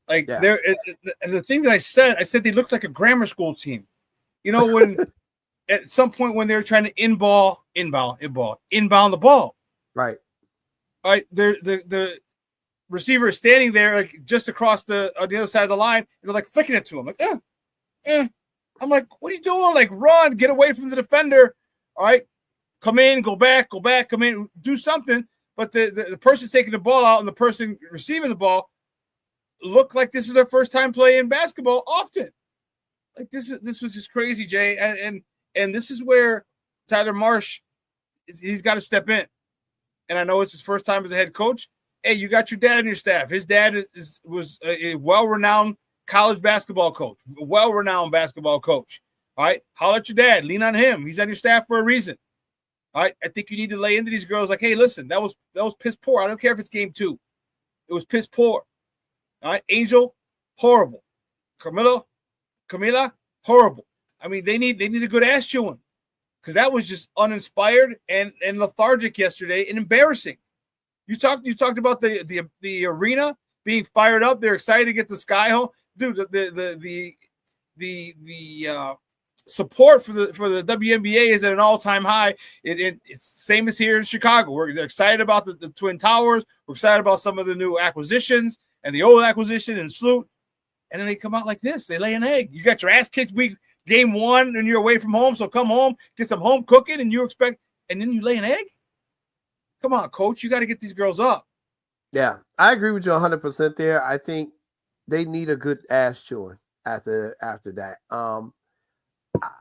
And the thing that I said they looked like a grammar school team. When at some point when they were trying to inbound the ball. Right. All right. The receiver is standing there like just across on the other side of the line, and they're like flicking it to him. Like, I'm like, what are you doing? Like, run, get away from the defender. All right. Come in, go back, come in, do something. But the person taking the ball out and the person receiving the ball look like this is their first time playing basketball often. Like this was just crazy, Jay. And this is where Tyler Marsh, he's got to step in. And I know it's his first time as a head coach. Hey, you got your dad on your staff. His dad was a well-renowned college basketball coach, a well-renowned basketball coach. All right, holler at your dad. Lean on him. He's on your staff for a reason. All right, I think you need to lay into these girls like, hey, listen, that was piss poor. I don't care if it's game 2. It was piss poor. All right, Angel, horrible. Camila, horrible. I mean, they need a good ass chewing because that was just uninspired and lethargic yesterday and embarrassing. You talked about the arena being fired up. They're excited to get the Sky home, dude. The support for the WNBA is at an all-time high. It's the same as here in Chicago. We're excited about the Twin Towers. We're excited about some of the new acquisitions and the old acquisition and Sloot. And then they come out like this. They lay an egg. You got your ass kicked game 1 and you're away from home. So come home, get some home cooking, and and then you lay an egg? Come on, coach. You got to get these girls up. Yeah, I agree with you 100% there. I think they need a good ass chewing. after that.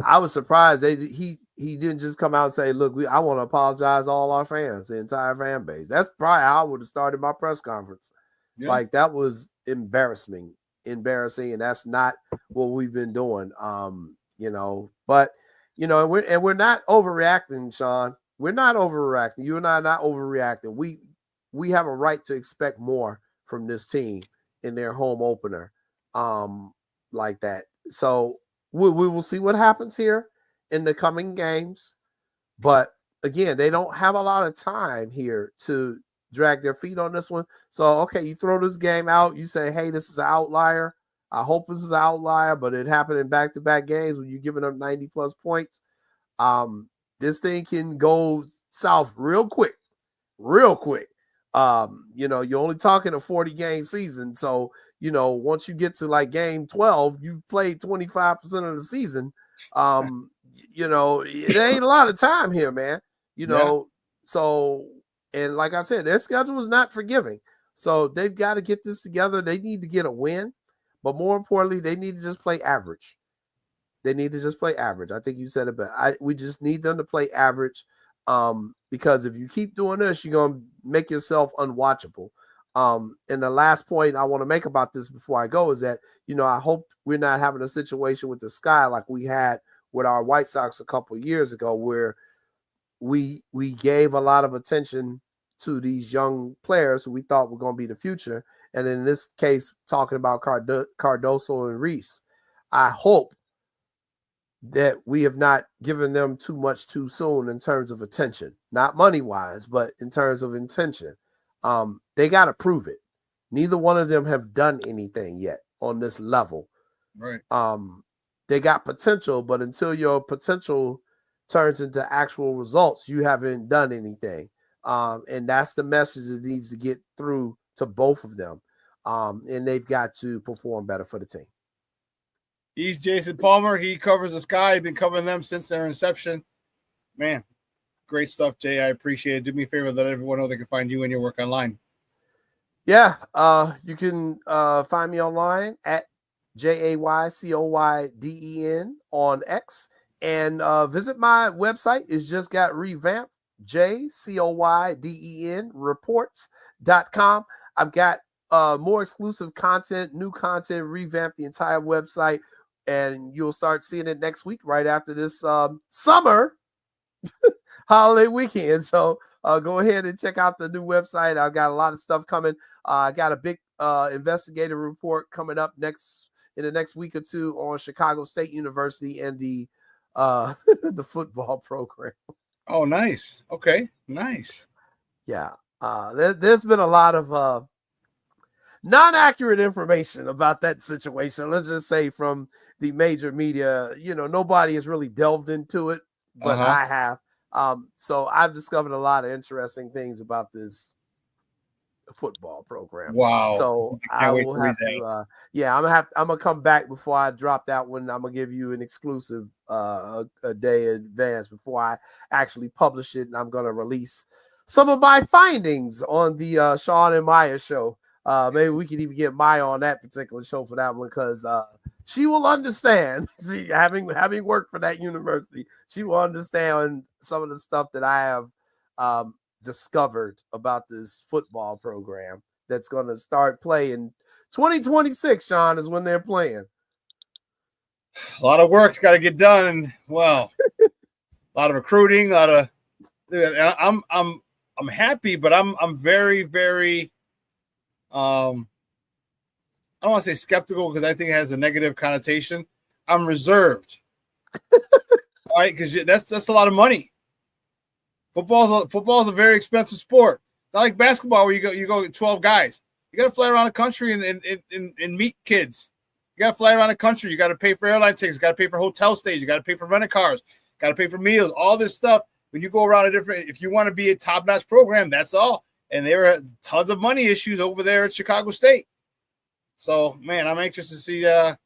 I was surprised he didn't just come out and say, look, I want to apologize to all our fans, the entire fan base. That's probably how I would have started my press conference. Yeah. Like, that was embarrassing, and that's not what we've been doing. But we're not overreacting, Shawn. We're not overreacting. You and I are not overreacting. We have a right to expect more from this team in their home opener, like that. So we will see what happens here in the coming games. But again, they don't have a lot of time here to drag their feet on this one. So, okay, you throw this game out. You say, hey, this is an outlier. I hope this is an outlier, but it happened in back-to-back games when you're giving up 90-plus points. This thing can go south real quick. You're only talking a 40-game season. So, once you get to like game 12, you've played 25% of the season. It ain't a lot of time here, man. So, and like I said, their schedule is not forgiving. So they've got to get this together. They need to get a win, but more importantly, they need to just play average. I think you said it, but we just need them to play average. Because if you keep doing this, you're going to make yourself unwatchable. And the last point I want to make about this before I go is that, I hope we're not having a situation with the Sky like we had with our White Sox a couple of years ago, where we gave a lot of attention to these young players who we thought were going to be the future. And in this case, talking about Cardoso and Reese, I hope that we have not given them too much too soon in terms of attention, not money-wise, but in terms of intention. They got to prove it. Neither one of them have done anything yet on this level. Right. They got potential, but until your potential turns into actual results, you haven't done anything. And that's the message that needs to get through to both of them. And they've got to perform better for the team. He's Jason Palmer. He covers the Sky. He's been covering them since their inception. Man, great stuff, Jay. I appreciate it. Do me a favor, let everyone know they can find you and your work online. Yeah, you can find me online at JAYCOYDEN on X, and visit my website. It's just got revamped, JCOYDEN reports.com. I've got more exclusive content, new content, revamped the entire website, and you'll start seeing it next week right after this summer holiday weekend. So go ahead and check out the new website. I've got a lot of stuff coming. I got a big investigative report coming up in the next week or two on Chicago State University and the the football program. Oh, nice. Okay, nice. Yeah. There's been a lot of non-accurate information about that situation. Let's just say from the major media, nobody has really delved into it, but I have. So I've discovered a lot of interesting things about this football program. Wow. So I will have to, I'm gonna come back before I drop that one. I'm gonna give you an exclusive a day in advance before I actually publish it, and I'm gonna release some of my findings on the Shawn and Maya show. Maybe we could even get Maya on that particular show for that one, because she will understand. She, having worked for that university, she will understand some of the stuff that I have discovered about this football program that's going to start playing 2026. Shawn, is when they're playing. A lot of work's got to get done, and a lot of recruiting, I'm happy, but I'm very, very I don't want to say skeptical, because I think it has a negative connotation. I'm reserved. Right? Because that's a lot of money. Football's a very expensive sport. Not like basketball where you go 12 guys. You got to fly around the country and meet kids. You got to fly around the country. You got to pay for airline tickets. You got to pay for hotel stays. You got to pay for rental cars. Got to pay for meals. All this stuff. When you go around if you want to be a top-notch program, that's all. And there are tons of money issues over there at Chicago State. So, man, I'm anxious to see to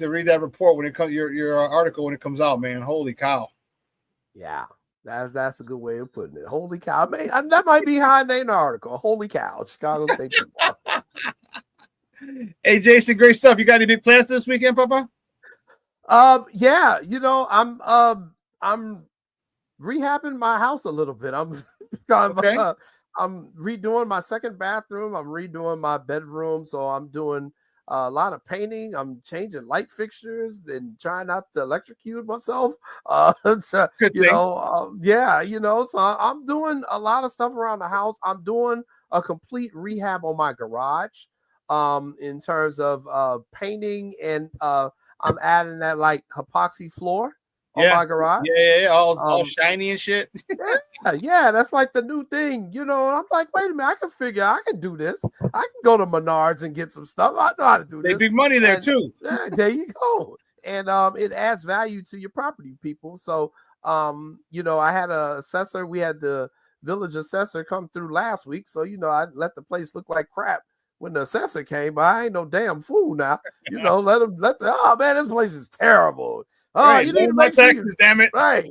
read that report when it comes, your article when it comes out, man. Holy cow! Yeah, that's a good way of putting it. Holy cow, man! That might be how I name the article. Holy cow, Chicago State football. Hey, Jason, great stuff. You got any big plans for this weekend, Papa? Yeah, I'm rehabbing my house a little bit. I'm redoing my second bathroom. I'm redoing my bedroom. So I'm doing a lot of painting. I'm changing light fixtures and trying not to electrocute myself. So I'm doing a lot of stuff around the house. I'm doing a complete rehab on my garage in terms of painting, and I'm adding that like epoxy floor on my garage. Yeah. All shiny and shit. Yeah, that's like the new thing, And I'm like, wait a minute, I can do this. I can go to Menards and get some stuff. I know how to do this. Big money there too. Yeah, there you go. And it adds value to your property, people. So I had a assessor. We had the village assessor come through last week. So I let the place look like crap when the assessor came, but I ain't no damn fool now. Oh man, this place is terrible. Oh, right, you need to make taxes, damn it. Right.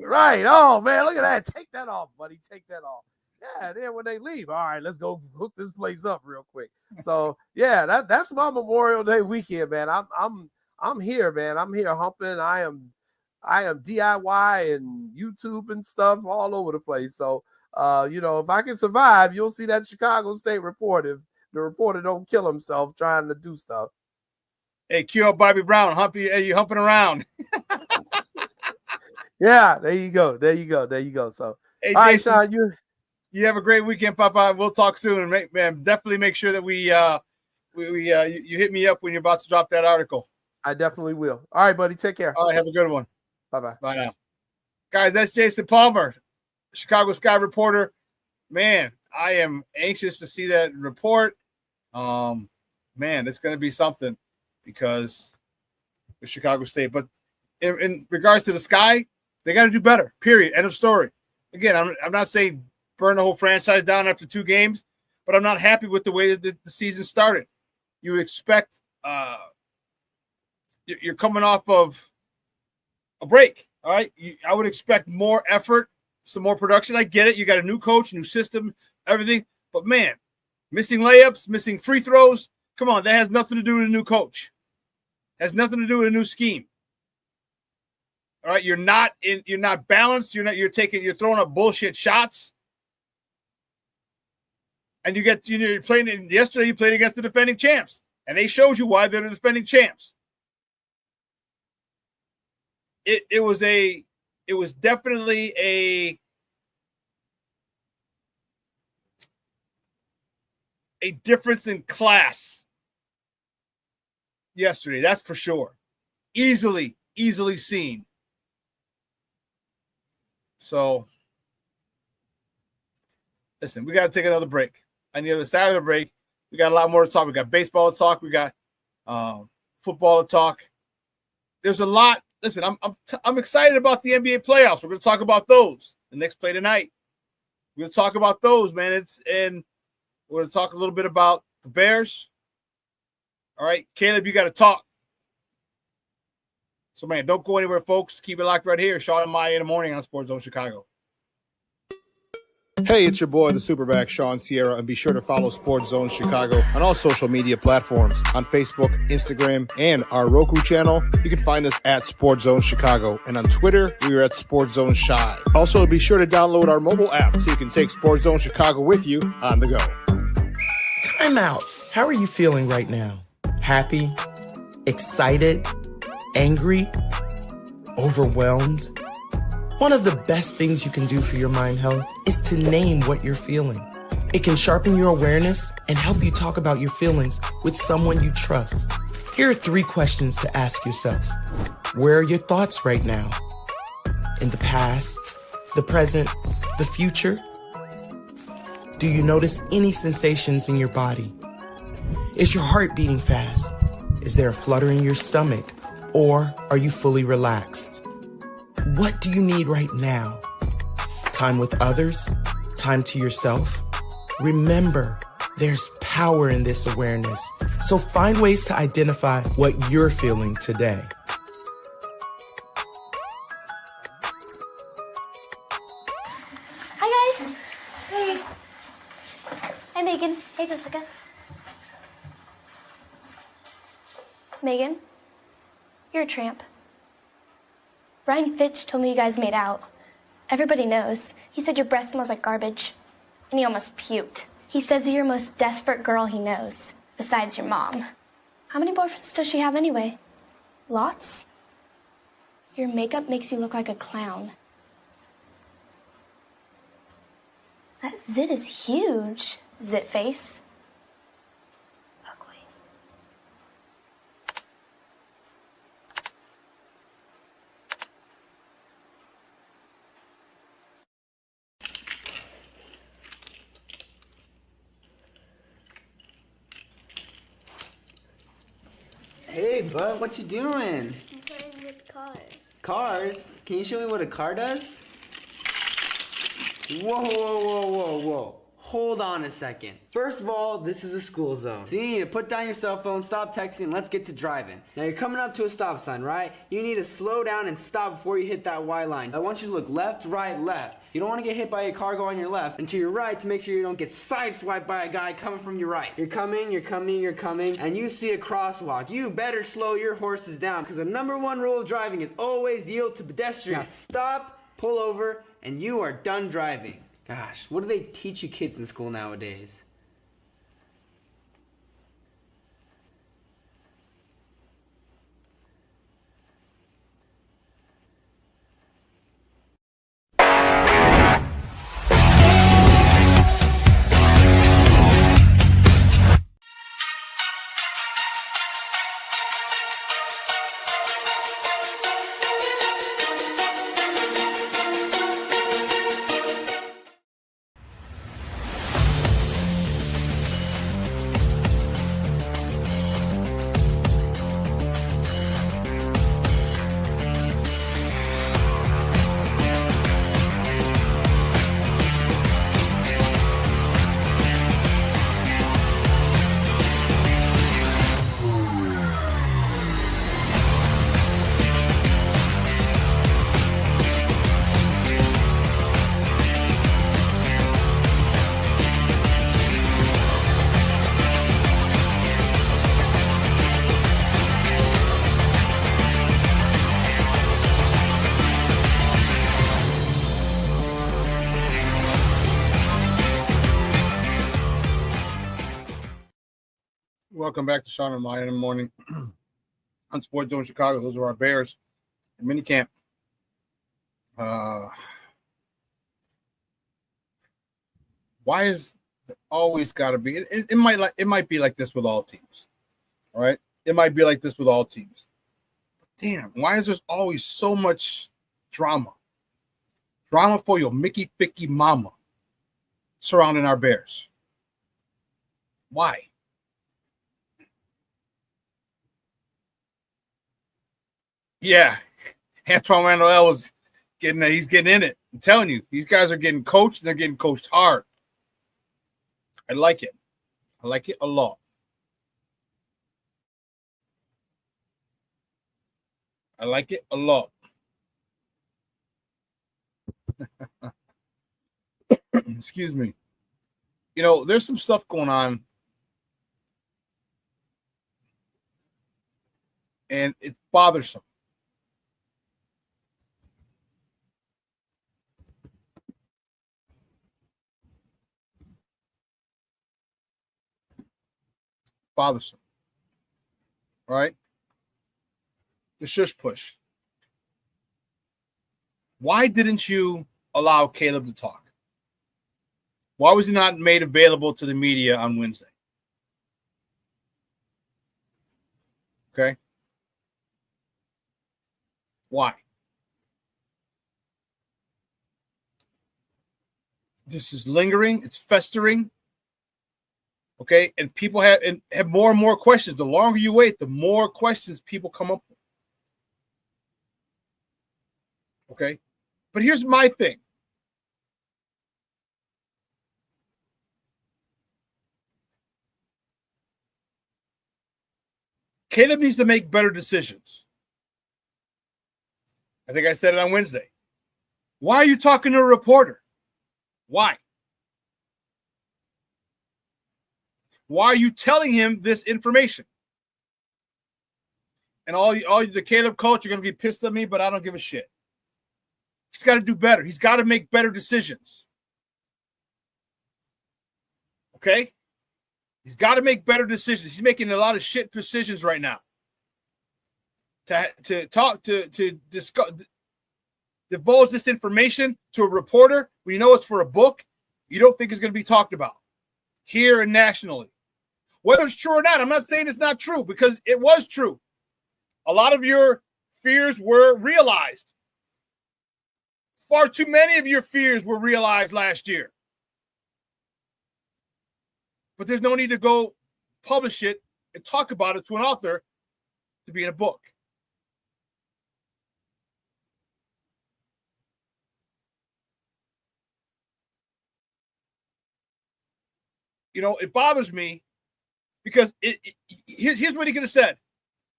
Oh man, look at that. Take that off, buddy. Take that off. Yeah, then when they leave, all right, let's go hook this place up real quick. So yeah, that's my Memorial Day weekend, man. I'm here, man. I'm here humping. I am DIY and YouTube and stuff all over the place. So if I can survive, you'll see that Chicago State report if the reporter don't kill himself trying to do stuff. Hey, cue up Bobby Brown. Hey, you humping around. Yeah, there you go. So, hey, all right, Jason, Shawn, you have a great weekend, Papa. We'll talk soon. Man, definitely make sure that you hit me up when you're about to drop that article. I definitely will. All right, buddy. Take care. All right, have a good one. Bye-bye. Bye now. Guys, that's Jason Palmer, Chicago Sky reporter. Man, I am anxious to see that report. Man, it's going to be something because the Chicago State. But in regards to the Sky, they got to do better, period. End of story. Again, I'm not saying burn the whole franchise down after 2 games, but I'm not happy with the way that the season started. You expect you're coming off of a break, all right? I would expect more effort, some more production. I get it. You got a new coach, new system, everything. But, man, missing layups, missing free throws, come on, that has nothing to do with a new coach. Has nothing to do with a new scheme. All right, you're not balanced. You're throwing up bullshit shots. And you're playing yesterday. You played against the defending champs, and they showed you why they're the defending champs. It was definitely a difference in class yesterday. That's for sure. Easily seen. So, listen, we got to take another break. On the other side of the break, we got a lot more to talk. We got baseball to talk. We got football to talk. There's a lot. Listen, I'm excited about the NBA playoffs. We're going to talk about those. The Knicks play tonight. We're going to talk about those, man. And we're going to talk a little bit about the Bears. All right, Caleb, you got to talk. So, man, don't go anywhere, folks. Keep it locked right here. Shawn and Maya in the morning on Sports Zone Chicago. Hey, it's your boy, the SuperBack, Shawn Sierra, and be sure to follow Sports Zone Chicago on all social media platforms, on Facebook, Instagram, and our Roku channel. You can find us at Sports Zone Chicago, and on Twitter, we are at Sports Zone Shy. Also, be sure to download our mobile app so you can take Sports Zone Chicago with you on the go. Time out. How are you feeling right now? Happy? Excited? Angry? Overwhelmed? One of the best things you can do for your mind health is to name what you're feeling. It can sharpen your awareness and help you talk about your feelings with someone you trust. Here are 3 questions to ask yourself. Where are your thoughts right now? In the past, the present, the future? Do you notice any sensations in your body? Is your heart beating fast? Is there a flutter in your stomach? Or are you fully relaxed? What do you need right now? Time with others? Time to yourself? Remember, there's power in this awareness. So find ways to identify what you're feeling today. Hi, guys. Hey. Hi, Megan. Hey, Jessica. Megan, you're a tramp. Brian Fitch told me you guys made out. Everybody knows. He said your breath smells like garbage. And he almost puked. He says you're the most desperate girl he knows, besides your mom. How many boyfriends does she have anyway? Lots? Your makeup makes you look like a clown. That zit is huge, zit face. Ugly. Hey, bud, what you doing? I'm playing with cars. Cars? Can you show me what a car does? Whoa, whoa, whoa, whoa, whoa. Hold on a second. First of all, this is a school zone. So you need to put down your cell phone, stop texting, and let's get to driving. Now you're coming up to a stop sign, right? You need to slow down and stop before you hit that Y line. I want you to look left, right, left. You don't want to get hit by a car going on your left and to your right to make sure you don't get sideswiped by a guy coming from your right. You're coming, and you see a crosswalk. You better slow your horses down because the #1 rule of driving is always yield to pedestrians. Now stop, pull over, and you are done driving. Gosh, what do they teach you kids in school nowadays? Welcome back to Shawn and Maya in the morning on Sports Zone Chicago. Those are our Bears in minicamp. Why is it always got to be? It might be like this with all teams, all right? It might be like this with all teams. Damn, why is there always so much drama? Drama for your Mickey Ficky mama surrounding our Bears. Why? Yeah, Antoine Randall was getting he's getting in it. I'm telling you, these guys are getting coached. They're getting coached hard. I like it. I like it a lot. I like it a lot. Excuse me. You know, there's some stuff going on, and it's bothersome. Bothersome. All right? The shush push. Why didn't you allow Caleb to talk? Why was he not made available to the media on Wednesday? Okay? Why? This is lingering. It's festering. Okay, and people have more and more questions. The longer you wait, the more questions people come up with. Okay, but here's my thing. Caleb needs to make better decisions. I think I said it on Wednesday. Why are you talking to a reporter? Why? Why are you telling him this information? And all the Caleb coach are going to be pissed at me, but I don't give a shit. He's got to do better. He's got to make better decisions. Okay? He's got to make better decisions. He's making a lot of shit decisions right now. To discuss, divulge this information to a reporter when you know it's for a book, you don't think it's going to be talked about here and nationally. Whether it's true or not, I'm not saying it's not true because it was true. A lot of your fears were realized. Far too many of your fears were realized last year. But there's no need to go publish it and talk about it to an author to be in a book. You know, it bothers me because here's what he could have said.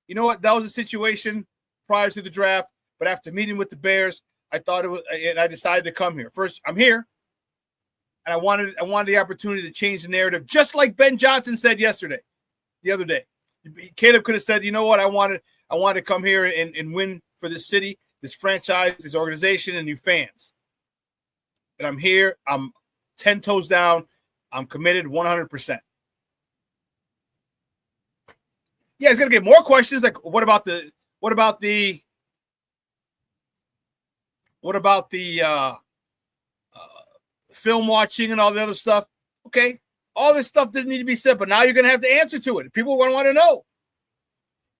You know what? That was a situation prior to the draft, but after meeting with the Bears, I thought it was, and I decided to come here. First, I'm here, and I wanted the opportunity to change the narrative, just like Ben Johnson said the other day. Caleb could have said, you know what? I wanted to come here and win for this city, this franchise, this organization, and new fans. And I'm here. I'm 10 toes down. I'm committed 100%. Yeah, he's gonna get more questions. Like, what about the film watching and all the other stuff? Okay, all this stuff didn't need to be said, but now you're gonna have to answer to it. People are gonna want to know.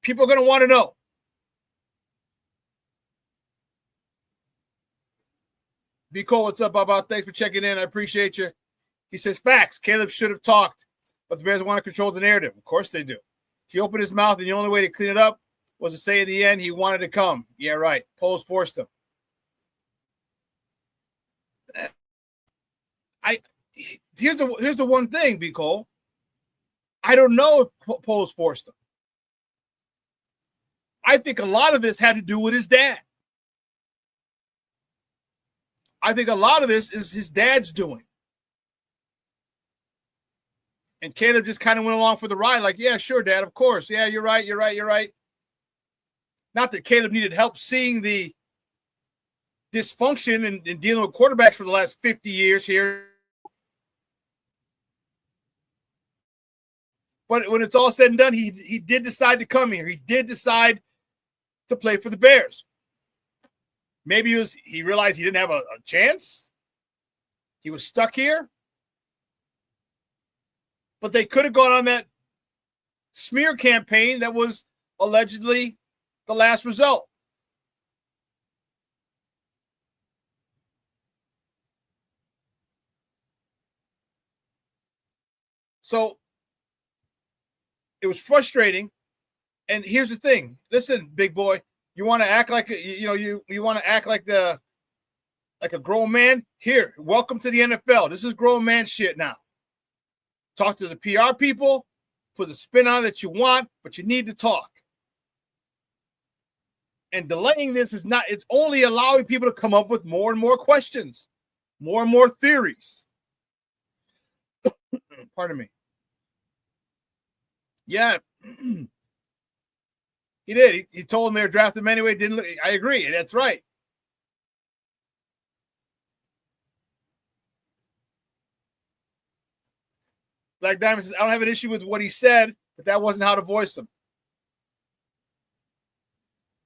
People are gonna want to know. Be cool. What's up, Bob? Thanks for checking in. I appreciate you. He says, facts. Caleb should have talked, but the Bears want to control the narrative. Of course they do. He opened his mouth, and the only way to clean it up was to say at the end he wanted to come. Yeah, right. Poles forced him. Here's the one thing, B. Cole. I don't know if Poles forced him. I think a lot of this had to do with his dad. I think a lot of this is his dad's doing. And Caleb just kind of went along for the ride, like, yeah, sure, Dad, of course. Yeah, you're right. Not that Caleb needed help seeing the dysfunction and dealing with quarterbacks for the last 50 years here. But when it's all said and done, he did decide to come here. He did decide to play for the Bears. Maybe he realized he didn't have a chance. He was stuck here. But they could have gone on that smear campaign that was allegedly the last result. So it was frustrating. And here's the thing. Listen, big boy, you want to act like you want to act like a grown man? Here, welcome to the NFL. This is grown man shit now. Talk to the PR people, put the spin on it that you want, but you need to talk. And delaying this it's only allowing people to come up with more and more questions, more and more theories. Pardon me. Yeah. He did. He told them they were drafting him anyway. I agree. That's right. Black Diamond says, I don't have an issue with what he said, but that wasn't how to voice him.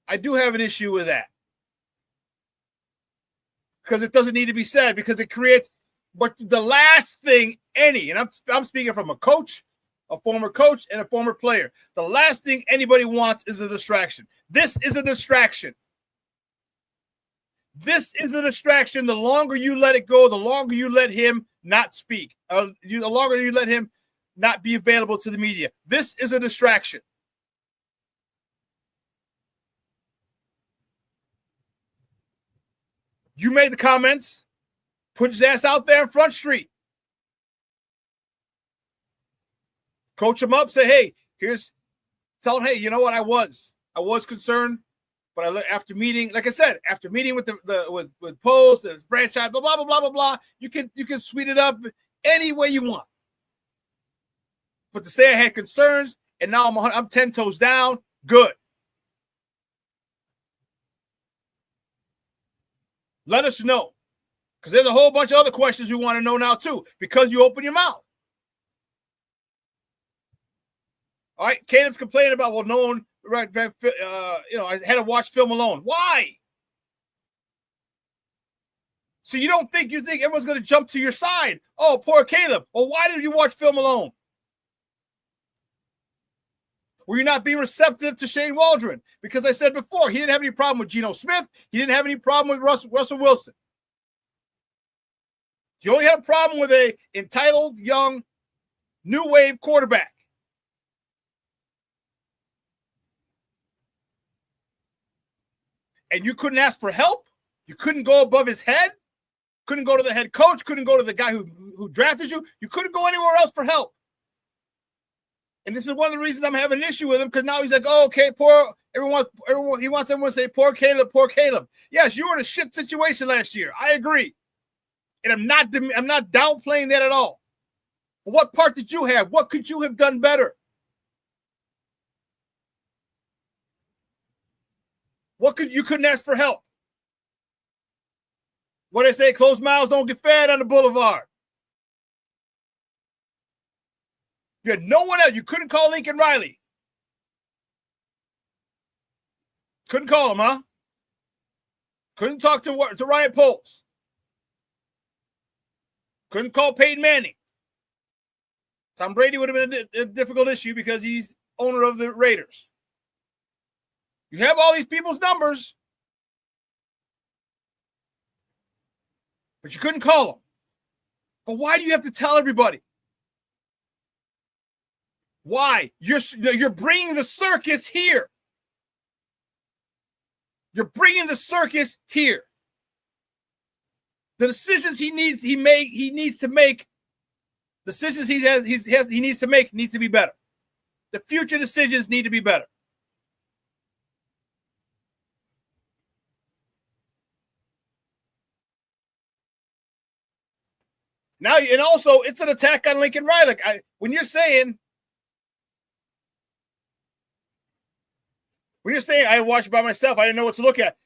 I do have an issue with that. Because it doesn't need to be said, because it creates, but the last thing and I'm speaking from a coach, a former coach, and a former player. The last thing anybody wants is a distraction. This is a distraction. This is a distraction. The longer you let it go, the longer you let him not speak. The longer you let him not be available to the media. This is a distraction. You made the comments. Put his ass out there in Front Street. Coach him up. Say, hey, tell him, hey, you know what? I was concerned. But after meeting, like I said, after meeting with with Poles, the franchise, blah, blah, blah, blah, blah, blah, you can sweet it up any way you want. But to say I had concerns and now I'm 10 toes down, good. Let us know. Because there's a whole bunch of other questions we want to know now, too, because you open your mouth. All right, Caleb's complaining about, well, no one, right, I had to watch film alone. Why? So you think everyone's going to jump to your side. Oh, poor Caleb. Well, why did you watch film alone? Were you not being receptive to Shane Waldron? Because I said before, he didn't have any problem with Geno Smith. He didn't have any problem with Russell Wilson. He only had a problem with a entitled, young, new wave quarterback. And you couldn't ask for help? You couldn't go above his head? Couldn't go to the head coach? Couldn't go to the guy who drafted you? You couldn't go anywhere else for help. And this is one of the reasons I'm having an issue with him, because now he's like, oh, okay, poor everyone. He wants everyone to say, poor Caleb, poor Caleb. Yes, you were in a shit situation last year. I agree. And I'm not downplaying that at all. But what part did you have? What could you have done better? You couldn't ask for help. What they say, closed mouths don't get fed on the boulevard. You had no one else. You couldn't call Lincoln Riley. Couldn't call him, huh? Couldn't talk to Ryan Poles. Couldn't call Peyton Manning. Tom Brady would have been a difficult issue because he's owner of the Raiders. You have all these people's numbers, but you couldn't call them. But why do you have to tell everybody? Why? You're bringing the circus here. You're bringing the circus here. The decisions he needs to make need to be better. The future decisions need to be better. Now, and also, it's an attack on Lincoln Riley. When you're saying I watched it by myself, I didn't know what to look at.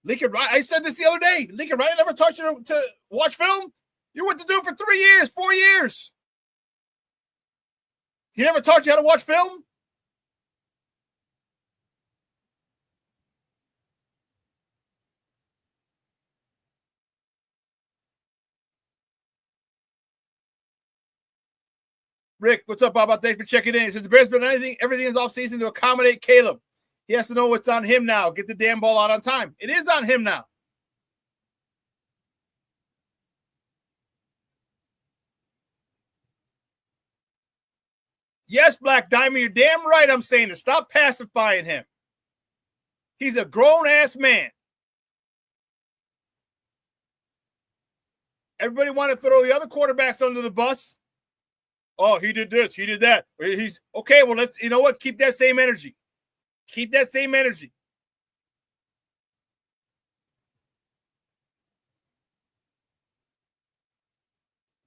Lincoln Riley, I said this the other day. Lincoln Riley never taught you to watch film. You went to do it for 3 years, 4 years. He never taught you how to watch film? Rick, what's up, Bob? Thanks for checking in. He says the Bears done everything is off season to accommodate Caleb. He has to know what's on him now. Get the damn ball out on time. It is on him now. Yes, Black Diamond, you're damn right I'm saying it. Stop pacifying him. He's a grown-ass man. Everybody want to throw the other quarterbacks under the bus. Oh, he did this, he did that. He's okay. Well, you know what? Keep that same energy. Keep that same energy.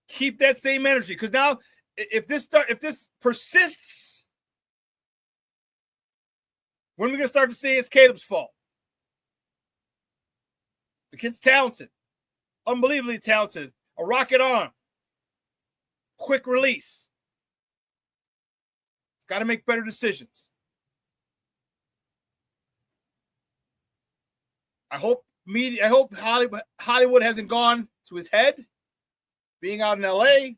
Keep that same energy. Because now, if this persists, when are we going to start to say it's Caleb's fault? The kid's talented. Unbelievably talented. A rocket arm. Quick release. It's got to make better decisions. I hope Hollywood hasn't gone to his head. Being out in LA,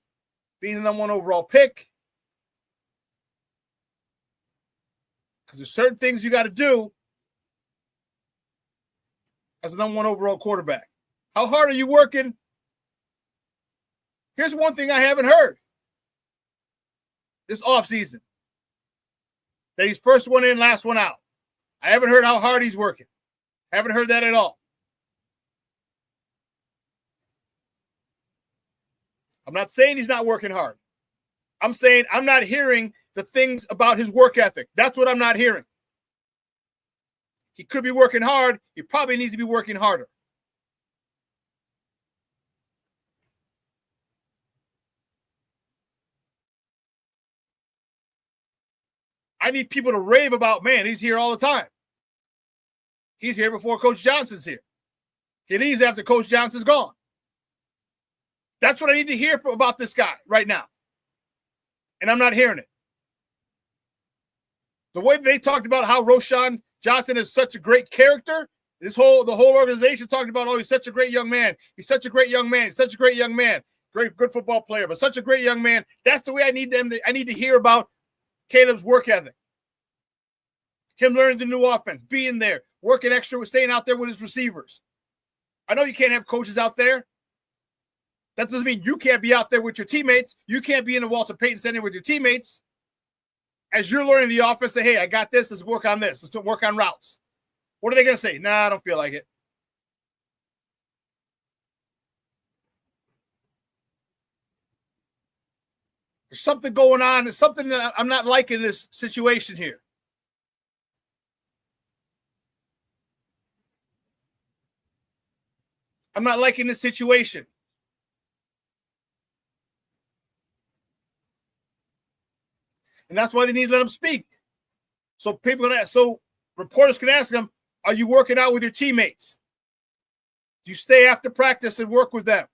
being the number 1 overall pick. Because there's certain things you got to do as a number 1 overall quarterback. How hard are you working? Here's one thing I haven't heard this offseason. That he's first one in, last one out. I haven't heard how hard he's working. Haven't heard that at all. I'm not saying he's not working hard. I'm saying I'm not hearing the things about his work ethic. That's what I'm not hearing. He could be working hard. He probably needs to be working harder. I need people to rave about, man, he's here all the time. He's here before Coach Johnson's here. He leaves after Coach Johnson's gone. That's what I need to hear about this guy right now. And I'm not hearing it. The way they talked about how Shawn Johnson is such a great character, the whole organization talked about, oh, he's such a great young man. He's such a great young man. He's such a great young man. Great, good football player, but such a great young man. That's the way I need to hear about Caleb's work ethic. Him learning the new offense, being there, working extra, staying out there with his receivers. I know you can't have coaches out there. That doesn't mean you can't be out there with your teammates. You can't be in the Walter Payton Center with your teammates. As you're learning the offense, say, hey, I got this. Let's work on this. Let's work on routes. What are they going to say? Nah, I don't feel like it. There's something going on. There's something that I'm not liking this situation here. I'm not liking this situation. And that's why they need to let him speak. So reporters can ask him, are you working out with your teammates? Do you stay after practice and work with them?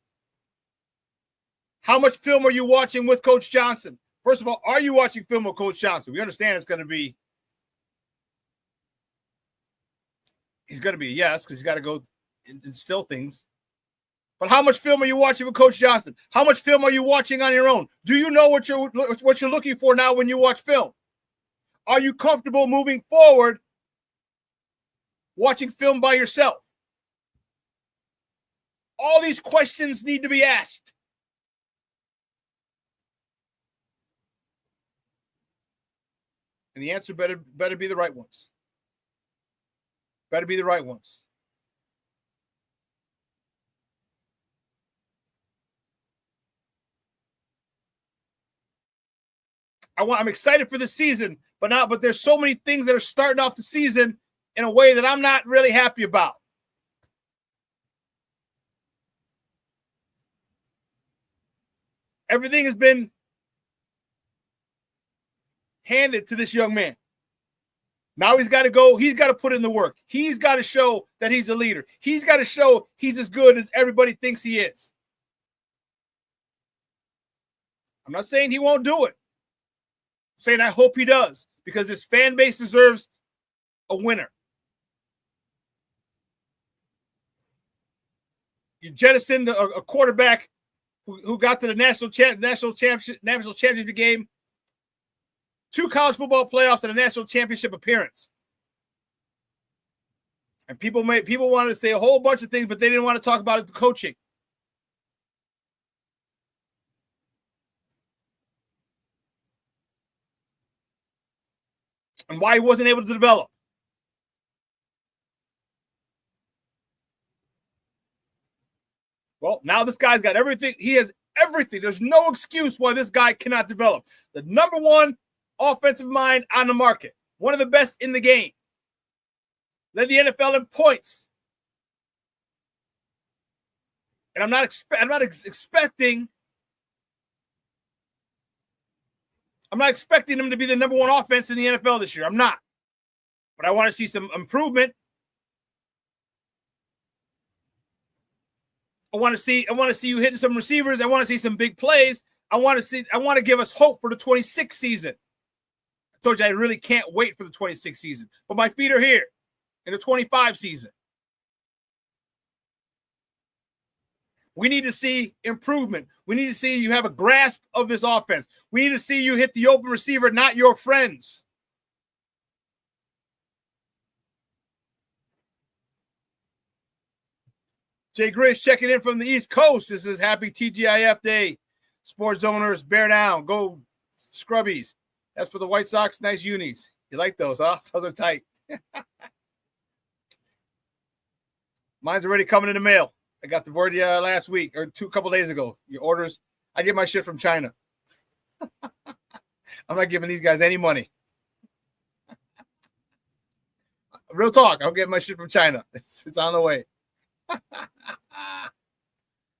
How much film are you watching with Coach Johnson? First of all, are you watching film with Coach Johnson? We understand he's going to be a yes, because he's got to go instill things. But how much film are you watching with Coach Johnson? How much film are you watching on your own? Do you know what you're looking for now when you watch film? Are you comfortable moving forward watching film by yourself? All these questions need to be asked. And the answer better be the right ones. Better be the right ones. I'm excited for the season, but there's so many things that are starting off the season in a way that I'm not really happy about. Everything has been handed to this young man. Now he's got to go. He's got to put in the work. He's got to show that he's a leader. He's got to show he's as good as everybody thinks he is. I'm not saying he won't do it. I'm saying I hope he does, because this fan base deserves a winner. You jettisoned a quarterback who got to the national championship game, 2 college football playoffs, and a national championship appearance. And people wanted to say a whole bunch of things, but they didn't want to talk about the coaching. And why he wasn't able to develop. Well, now this guy's got everything. He has everything. There's no excuse why this guy cannot develop. The number one offensive mind on the market. One of the best in the game. Led the NFL in points. And I'm not expecting him to be the number one offense in the NFL this year. I'm not. But I want to see some improvement. I want to see you hitting some receivers. I want to see some big plays. I want to give us hope for the 26th season. I told you I really can't wait for the 26th season. But my feet are here in the 25 season. We need to see improvement. We need to see you have a grasp of this offense. We need to see you hit the open receiver, not your friends. Jay Grizz checking in from the East Coast. This is happy TGIF Day. Sports owners, bear down. Go Scrubbies. That's for the White Sox. Nice unis. You like those, huh? Those are tight. Mine's already coming in the mail. I got the word last week or a couple days ago. Your orders. I get my shit from China. I'm not giving these guys any money. Real talk. I'm getting my shit from China. It's on the way.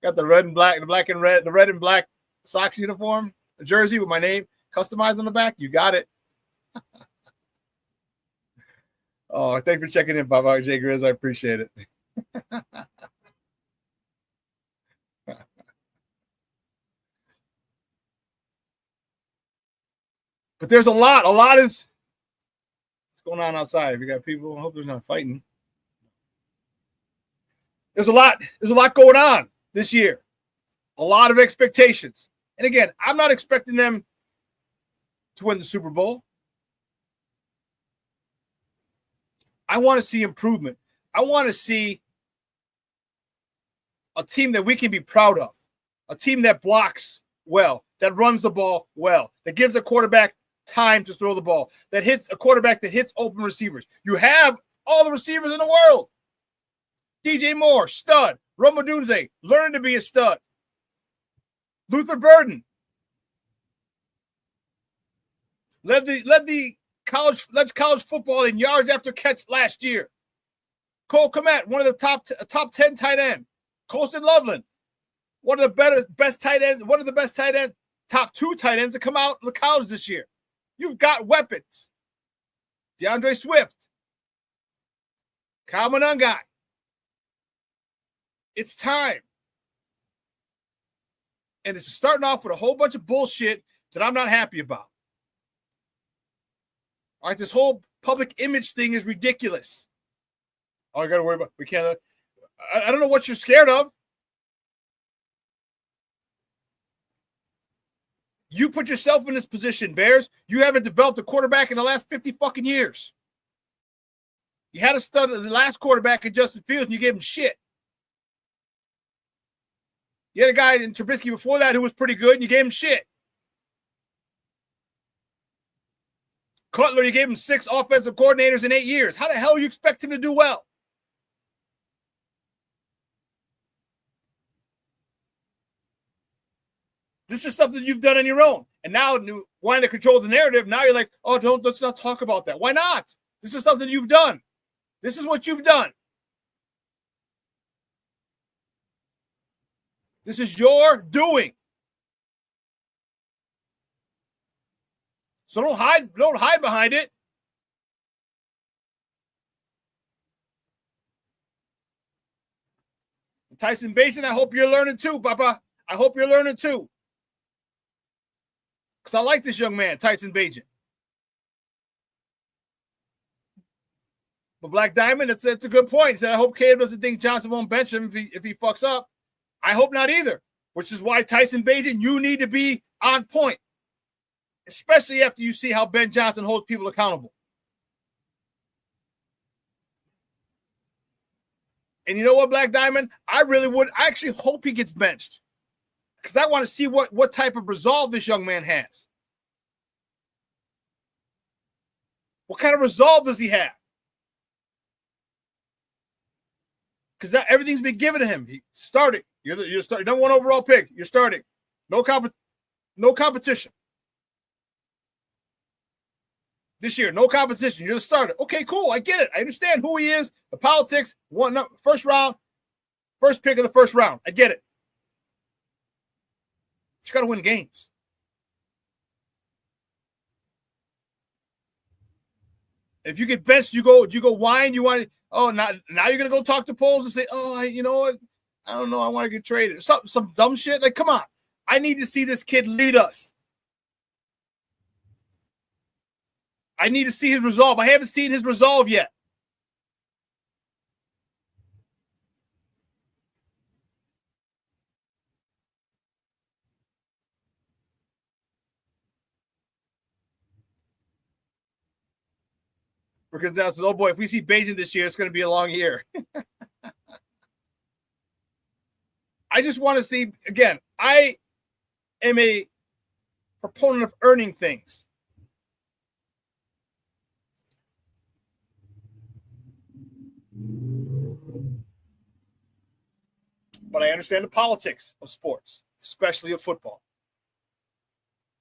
Got the red and black, the red and black Sox uniform, a jersey with my name customized on the back. You got it. Oh, thanks for checking in, Baba J Grizz. I appreciate it. But there's a lot. A lot is what's going on outside. We got people. I hope there's not fighting. There's a lot going on this year. A lot of expectations. And again, I'm not expecting them to win the Super Bowl. I want to see improvement. I want to see a team that we can be proud of, a team that blocks well, that runs the ball well, that gives a quarterback time to throw the ball, that hits a quarterback that hits open receivers. You have all the receivers in the world. DJ Moore, stud. Romadunze, learn to be a stud. Luther Burden led the college football in yards after catch last year. Cole Kmet, one of the top 10 tight end. Colston Loveland, one of the best tight ends, top 2 tight ends that come out of the college this year. You've got weapons. DeAndre Swift, Kyle Monangai. It's time. And it's starting off with a whole bunch of bullshit that I'm not happy about. All right, this whole public image thing is ridiculous. All I got to worry about, we can't. I don't know what you're scared of. You put yourself in this position, Bears. You haven't developed a quarterback in the last 50 fucking years. You had a stud of the last quarterback in Justin Fields, and you gave him shit. You had a guy in Trubisky before that who was pretty good, and you gave him shit. Cutler, you gave him 6 offensive coordinators in 8 years. How the hell do you expect him to do well? This is something you've done on your own. And now, wanting to control the narrative, now you're like, oh, let's not talk about that. Why not? This is something you've done. This is what you've done. This is your doing. So don't hide behind it. Tyson Bagent, I hope you're learning too, Papa. I hope you're learning too. Because I like this young man, Tyson Bagent. But Black Diamond, it's a good point. He said, I hope Caleb doesn't think Johnson won't bench him if he fucks up. I hope not either, which is why Tyson Bagent, you need to be on point, especially after you see how Ben Johnson holds people accountable. And you know what, Black Diamond? I actually hope he gets benched because I want to see what type of resolve this young man has. What kind of resolve does he have? Because everything's been given to him. He started. You're starting. Number 1 overall pick. You're starting. No competition. This year, no competition. You're the starter. Okay, cool. I get it. I understand who he is. The politics. First round. First pick of the first round. I get it. You got to win games. If you get benched, you go whine. You want. Oh, now you're gonna go talk to Poles and say, oh, you know what? I don't know. I want to get traded. Some dumb shit. Like, come on. I need to see this kid lead us. I need to see his resolve. I haven't seen his resolve yet. Because now says, oh boy, if we see Bagent this year, it's going to be a long year. I just want to see, again, I am a proponent of earning things. But I understand the politics of sports, especially of football.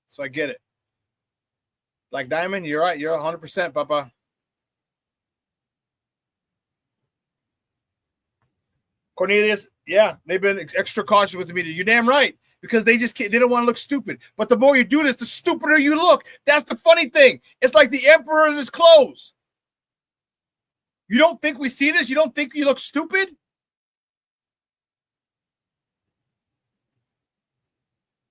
So I get it. Black Diamond, you're right. You're 100%, Papa. Cornelius, yeah, they've been extra cautious with the media. You're damn right, because they don't want to look stupid. But the more you do this, the stupider you look. That's the funny thing. It's like the emperor in his clothes. You don't think we see this? You don't think you look stupid?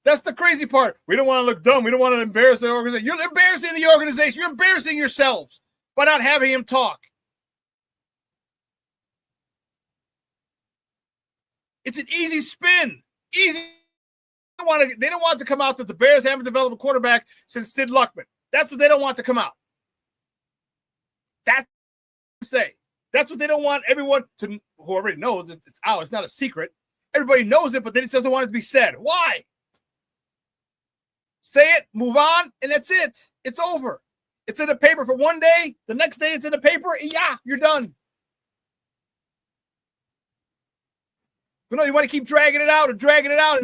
That's the crazy part. We don't want to look dumb. We don't want to embarrass the organization. You're embarrassing the organization. You're embarrassing yourselves by not having him talk. It's an easy spin. Easy. They don't want to come out that the Bears haven't developed a quarterback since Sid Luckman. That's what they don't want to come out. That's what they say. That's what they don't want everyone to, who already knows it's out. It's not a secret. Everybody knows it, but they just doesn't want it to be said. Why? Say it, move on, and that's it. It's over. It's in the paper for one day. The next day it's in the paper. And yeah, you're done. But no, you want to keep dragging it out, and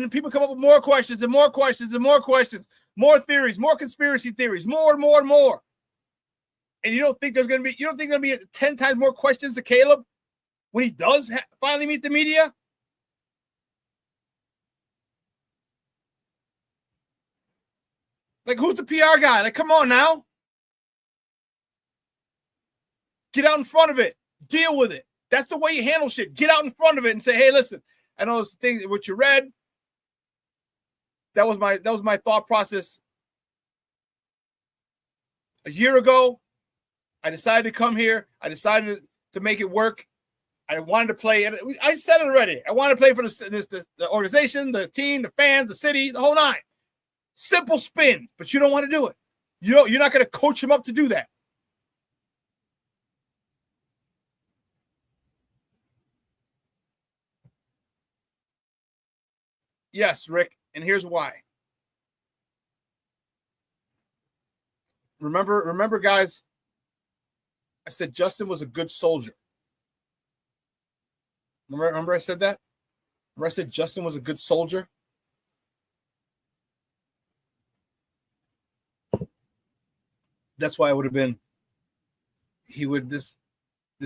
then people come up with more questions and more questions and more questions, more theories, more conspiracy theories, more and more and more. And you don't think there's going to be 10 times more questions to Caleb when he does finally meet the media? Like, who's the PR guy? Like, come on now. Get out in front of it. Deal with it. That's the way you handle shit. Get out in front of it and say, hey, listen, I know those things what you read. That was my thought process a year ago. I decided to come here. I decided to make it work. I wanted to play. And I said it already. I wanted to play for the organization, the team, the fans, the city, the whole nine. Simple spin, but you don't want to do it. You're not going to coach him up to do that. Yes, Rick, and here's why. Remember, guys, I said Justin was a good soldier. Remember I said that? Remember I said Justin was a good soldier? That's why it would have been this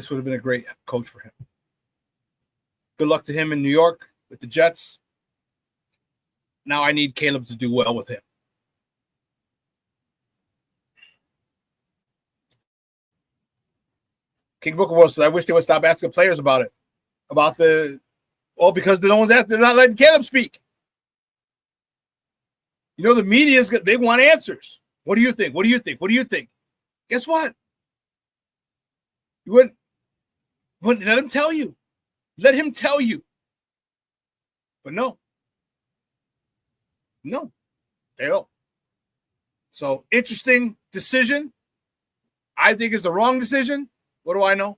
would have been a great coach for him. Good luck to him in New York with the Jets. Now I need Caleb to do well with him. King Booker World says, I wish they would stop asking players about it. Because no one's asking, they're not letting Caleb speak. You know, the media's they want answers. What do you think? What do you think? What do you think? Guess what? You wouldn't let him tell you. Let him tell you. But no, they don't. So interesting decision. I think it's the wrong decision. What do I know?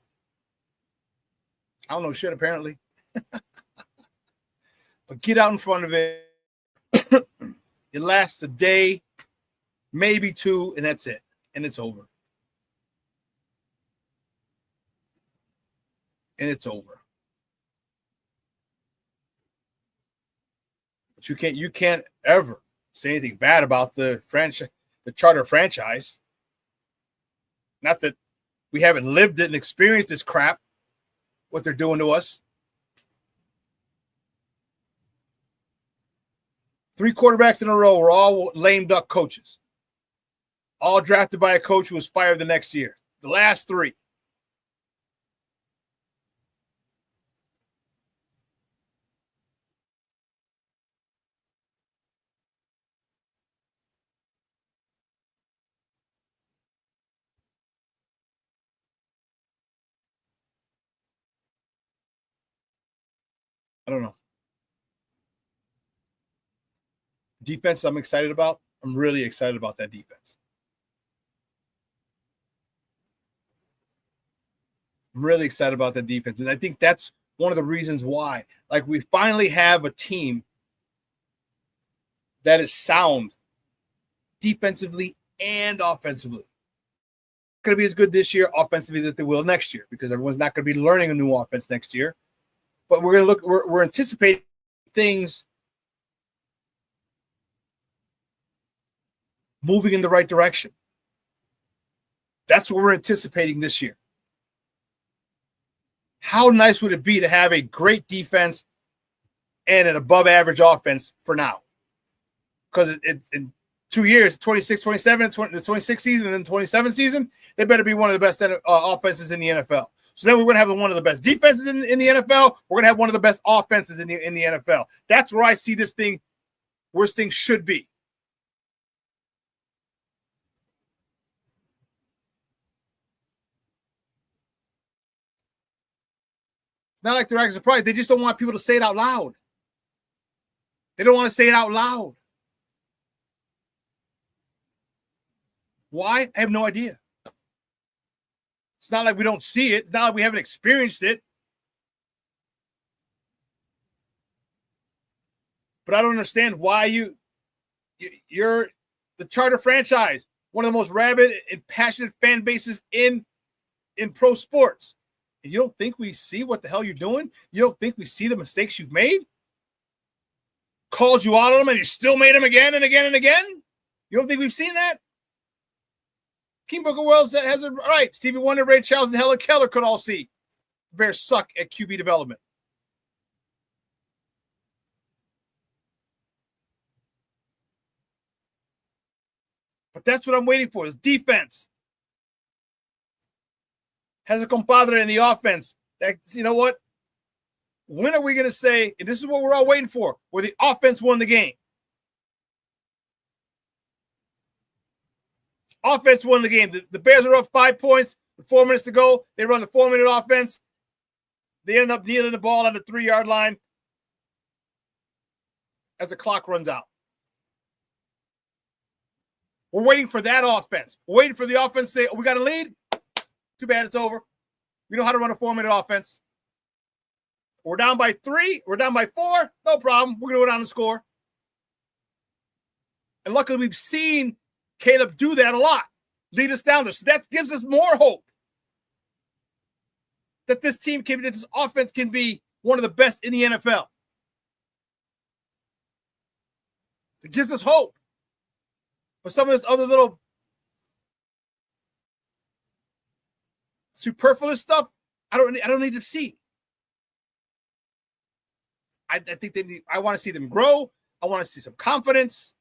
I don't know shit, apparently. But get out in front of it. It lasts a day, maybe two, and that's it. And it's over. And it's over. But you can't ever say anything bad about the franchise, the Charter franchise. Not that we haven't lived it and experienced this crap, what they're doing to us. 3 quarterbacks in a row were all lame duck coaches. All drafted by a coach who was fired the next year. The last 3. I don't know. Defense I'm excited about. I'm really excited about that defense. I'm really excited about that defense. And I think that's one of the reasons why. Like, we finally have a team that is sound defensively and offensively. It's going to be as good this year offensively that they will next year, because everyone's not going to be learning a new offense next year. But we're going to we're anticipating things moving in the right direction. That's what we're anticipating this year. How nice would it be to have a great defense and an above-average offense for now? Because in 2 years, 26, 27, the 26 season, and then 27 season, they better be one of the best offenses in the NFL. So then we're going to have one of the best defenses in the NFL. We're going to have one of the best offenses in the NFL. That's where I see this thing worse things should be. It's not like they're acting surprised. They just don't want people to say it out loud. They don't want to say it out loud. Why? I have no idea. It's not like we don't see it. It's not like we haven't experienced it. But I don't understand why you're the Charter franchise, one of the most rabid and passionate fan bases in pro sports. And you don't think we see what the hell you're doing? You don't think we see the mistakes you've made? Called you out on them and you still made them again and again and again? You don't think we've seen that? King Booker Wells has it right. Stevie Wonder, Ray Charles, and Helen Keller could all see the Bears suck at QB development. But that's what I'm waiting for, is defense. Has a compadre in the offense. That, you know what? When are we going to say, and this is what we're all waiting for, where the offense won the game? Offense won the game. The Bears are up 5 points with 4 minutes to go. They run the 4-minute offense. They end up kneeling the ball on the 3-yard line as the clock runs out. We're waiting for that offense. We're waiting for the offense to say, oh, we got a lead? Too bad, it's over. We know how to run a 4-minute offense. We're down by 3. We're down by 4. No problem. We're going to go down and score. And luckily, we've seen Caleb do that a lot. Lead us down there. So that gives us more hope that this team can, that this offense can be one of the best in the NFL. It gives us hope. But some of this other little superfluous stuff, I don't need to see. I think they need. I want to see them grow. I want to see some confidence.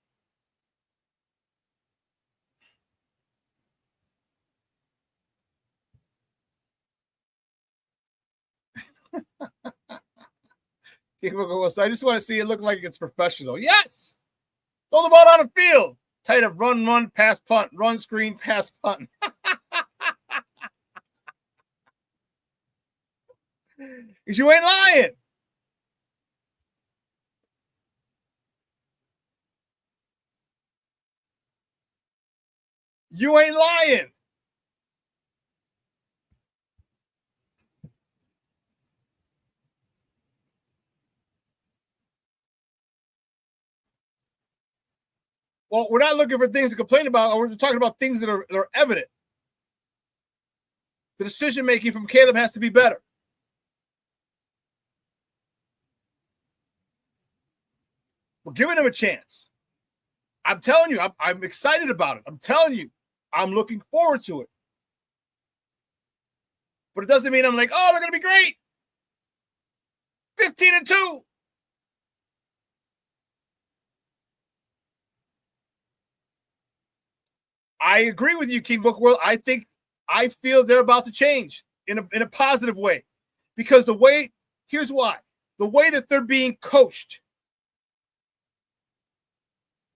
So I just want to see it look like it's professional. Yes, throw the ball on the field. Tight of run, pass, punt, run, screen, pass, punt. Because you ain't lying. You ain't lying. Well, we're not looking for things to complain about. We're talking about things that are evident. The decision-making from Caleb has to be better. We're giving him a chance. I'm telling you, I'm excited about it. I'm telling you, I'm looking forward to it. But it doesn't mean I'm like, oh, they're going to be great. 15-2. I agree with you, King Bookworld. I feel they're about to change in a positive way. Because here's why. The way that they're being coached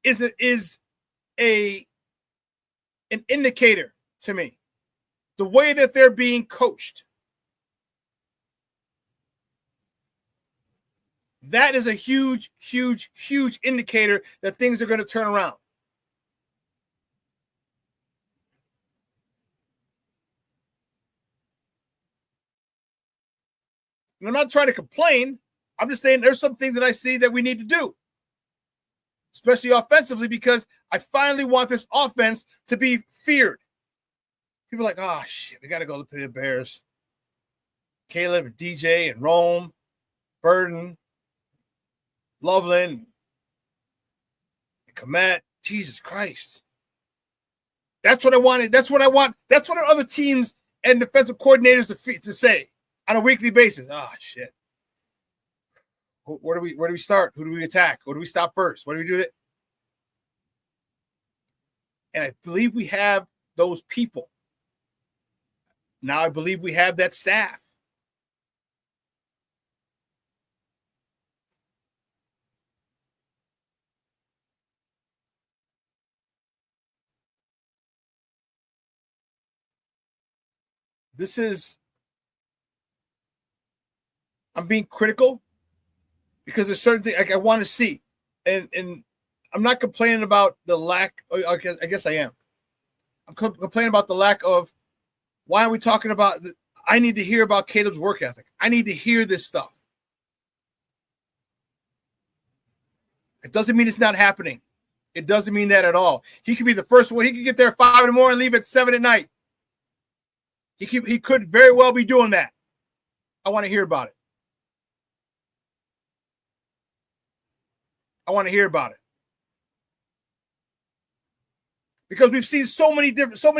is an indicator to me. The way that they're being coached. That is a huge, huge, huge indicator that things are going to turn around. And I'm not trying to complain. I'm just saying there's some things that I see that we need to do, especially offensively, because I finally want this offense to be feared. People are like, oh, shit, we got to go to the Bears. Caleb, and DJ, and Rome, Burden, Loveland, and Komet. Jesus Christ. That's what I wanted. That's what I want. That's what our other teams and defensive coordinators to say on a weekly basis. Oh, shit. Where do we start? Who do we attack? Who do we stop first? What do we do? And I believe we have those people. Now I believe we have that staff. I'm being critical because there's certain things I want to see. And I'm not complaining about the lack. I guess I am. I'm complaining about the lack of, why are we talking about I need to hear about Caleb's work ethic. I need to hear this stuff. It doesn't mean it's not happening. It doesn't mean that at all. He could be the first one. He could get there at 5 in the morning and leave at 7 at night. He could very well be doing that. I want to hear about it. I want to hear about it. Because we've seen so many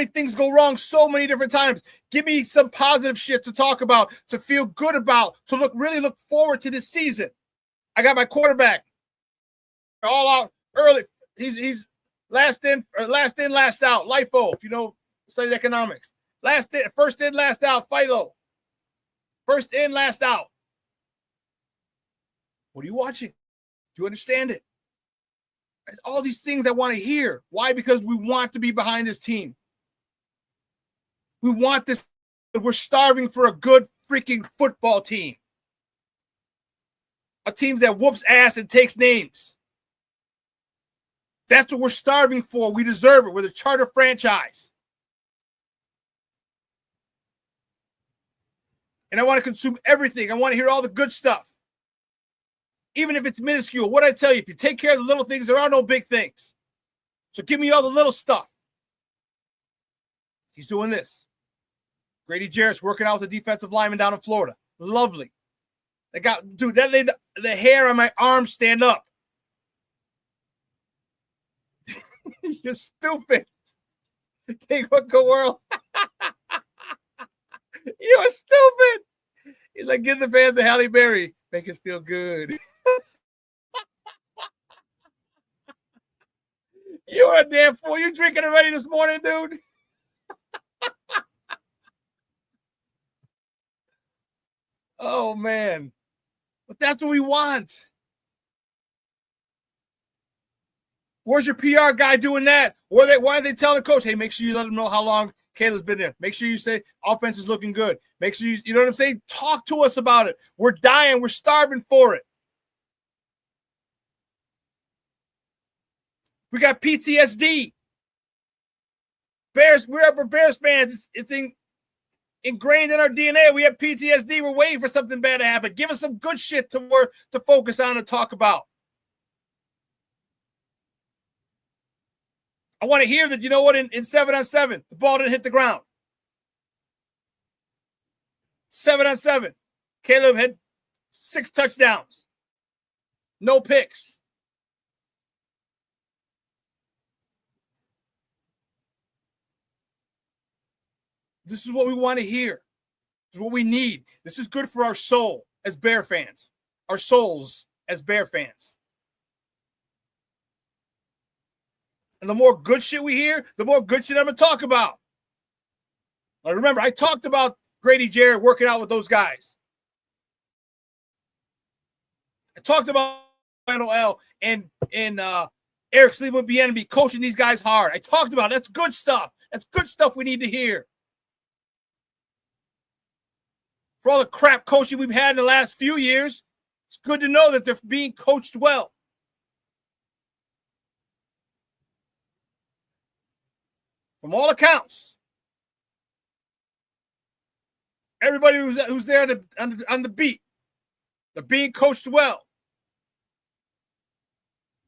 things go wrong so many different times. Give me some positive shit to talk about, to feel good about, to really look forward to this season. I got my quarterback all out early. He's last in, last out. LIFO, if you know, studied economics. First in, last out. FILO. First in, last out. What are you watching? Do you understand it? All these things I want to hear. Why? Because we want to be behind this team. We want this. We're starving for a good freaking football team. A team that whoops ass and takes names. That's what we're starving for. We deserve it. We're the charter franchise. And I want to consume everything. I want to hear all the good stuff. Even if it's minuscule. What I tell you, if you take care of the little things, there are no big things. So give me all the little stuff. He's doing this. Grady Jarrett's working out with the defensive lineman down in Florida. Lovely. That made the hair on my arm stand up. You're stupid. Think what go world. You're stupid. He's like, give the fans the Halle Berry. Make us feel good. You're a damn fool. You drinking already this morning, dude? Oh, man. But that's what we want. Where's your PR guy doing that? Why are they telling the coach, hey, make sure you let him know how long Caleb's been there. Make sure you say offense is looking good. Make sure you know what I'm saying? Talk to us about it. We're dying. We're starving for it. We got PTSD. We're Bears fans. It's ingrained in our DNA. We have PTSD. We're waiting for something bad to happen. Give us some good shit to focus on and talk about. I want to hear that, you know what, in 7-on-7, the ball didn't hit the ground. 7-on-7, Caleb had 6 touchdowns. No picks. This is what we want to hear. This is what we need. This is good for our soul as Bear fans. Our souls as Bear fans. And the more good shit we hear, the more good shit I'm going to talk about. Now, remember, I talked about Grady Jarrett working out with those guys. I talked about L and Eric Sleep with BNB coaching these guys hard. I talked about it. That's good stuff. That's good stuff we need to hear. For all the crap coaching we've had in the last few years, it's good to know that they're being coached well. From all accounts, everybody who's there on the beat, they're being coached well.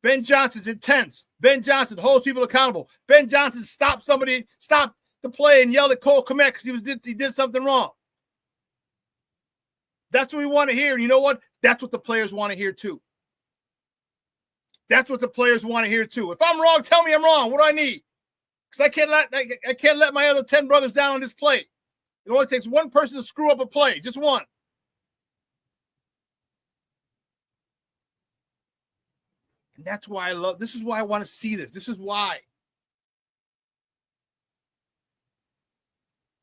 Ben Johnson's intense. Ben Johnson holds people accountable. Ben Johnson stopped the play and yelled at Cole Kmet because he did something wrong. That's what we want to hear. And you know what? That's what the players want to hear too. That's what the players want to hear too. If I'm wrong, tell me I'm wrong. What do I need? Because I can't let my other 10 brothers down on this play. It only takes one person to screw up a play, just one. And that's why this is why I want to see this. This is why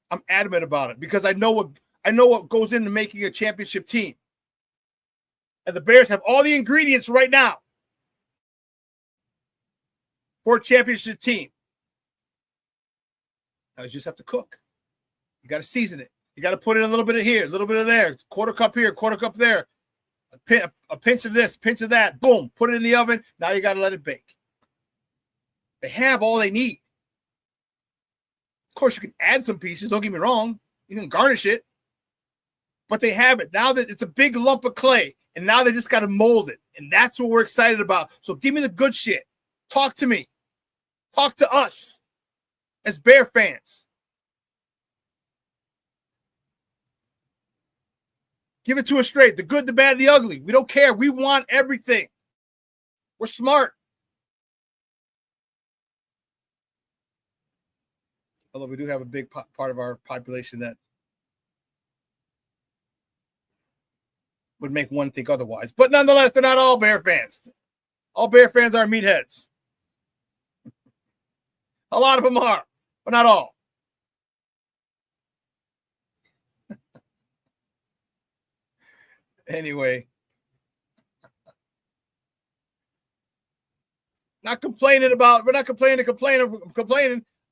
I'm adamant about it, because I know what goes into making a championship team. And the Bears have all the ingredients right now for a championship team. Now you just have to cook. You got to season it. You got to put in a little bit of here, a little bit of there, quarter cup here, quarter cup there, a pinch of this, pinch of that. Boom, put it in the oven. Now you got to let it bake. They have all they need. Of course, you can add some pieces. Don't get me wrong. You can garnish it. But they have it. Now that it's a big lump of clay, and now they just got to mold it. And that's what we're excited about. So give me the good shit. Talk to me. Talk to us as Bear fans. Give it to us straight. The good, the bad, the ugly. We don't care. We want everything. We're smart. Although we do have a big part of our population that would make one think otherwise. But nonetheless, they're not all Bear fans. All Bear fans are meatheads. A lot of them are, but not all. Anyway. We're not complaining.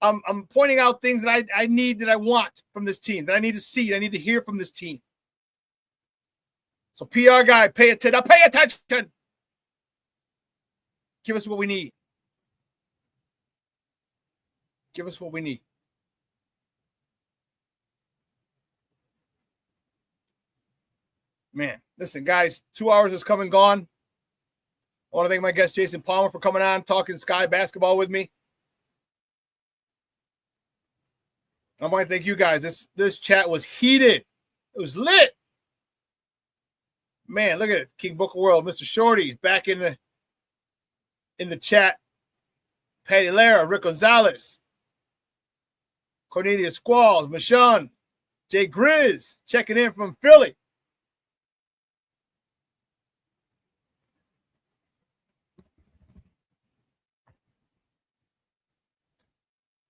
I'm pointing out things that I need, that I want from this team, that I need to see, that I need to hear from this team. So PR guy, pay attention. Give us what we need. Give us what we need. Man, listen, guys, 2 hours is come and gone. I want to thank my guest, Jason Palmer, for coming on, talking Sky basketball with me. I want to thank you guys. This chat was heated. It was lit. Man, look at it. King Booker World, Mr. Shorty, back in the chat. Patty Lara, Rick Gonzalez, Cornelius Squalls, Michonne, Jay Grizz, checking in from Philly.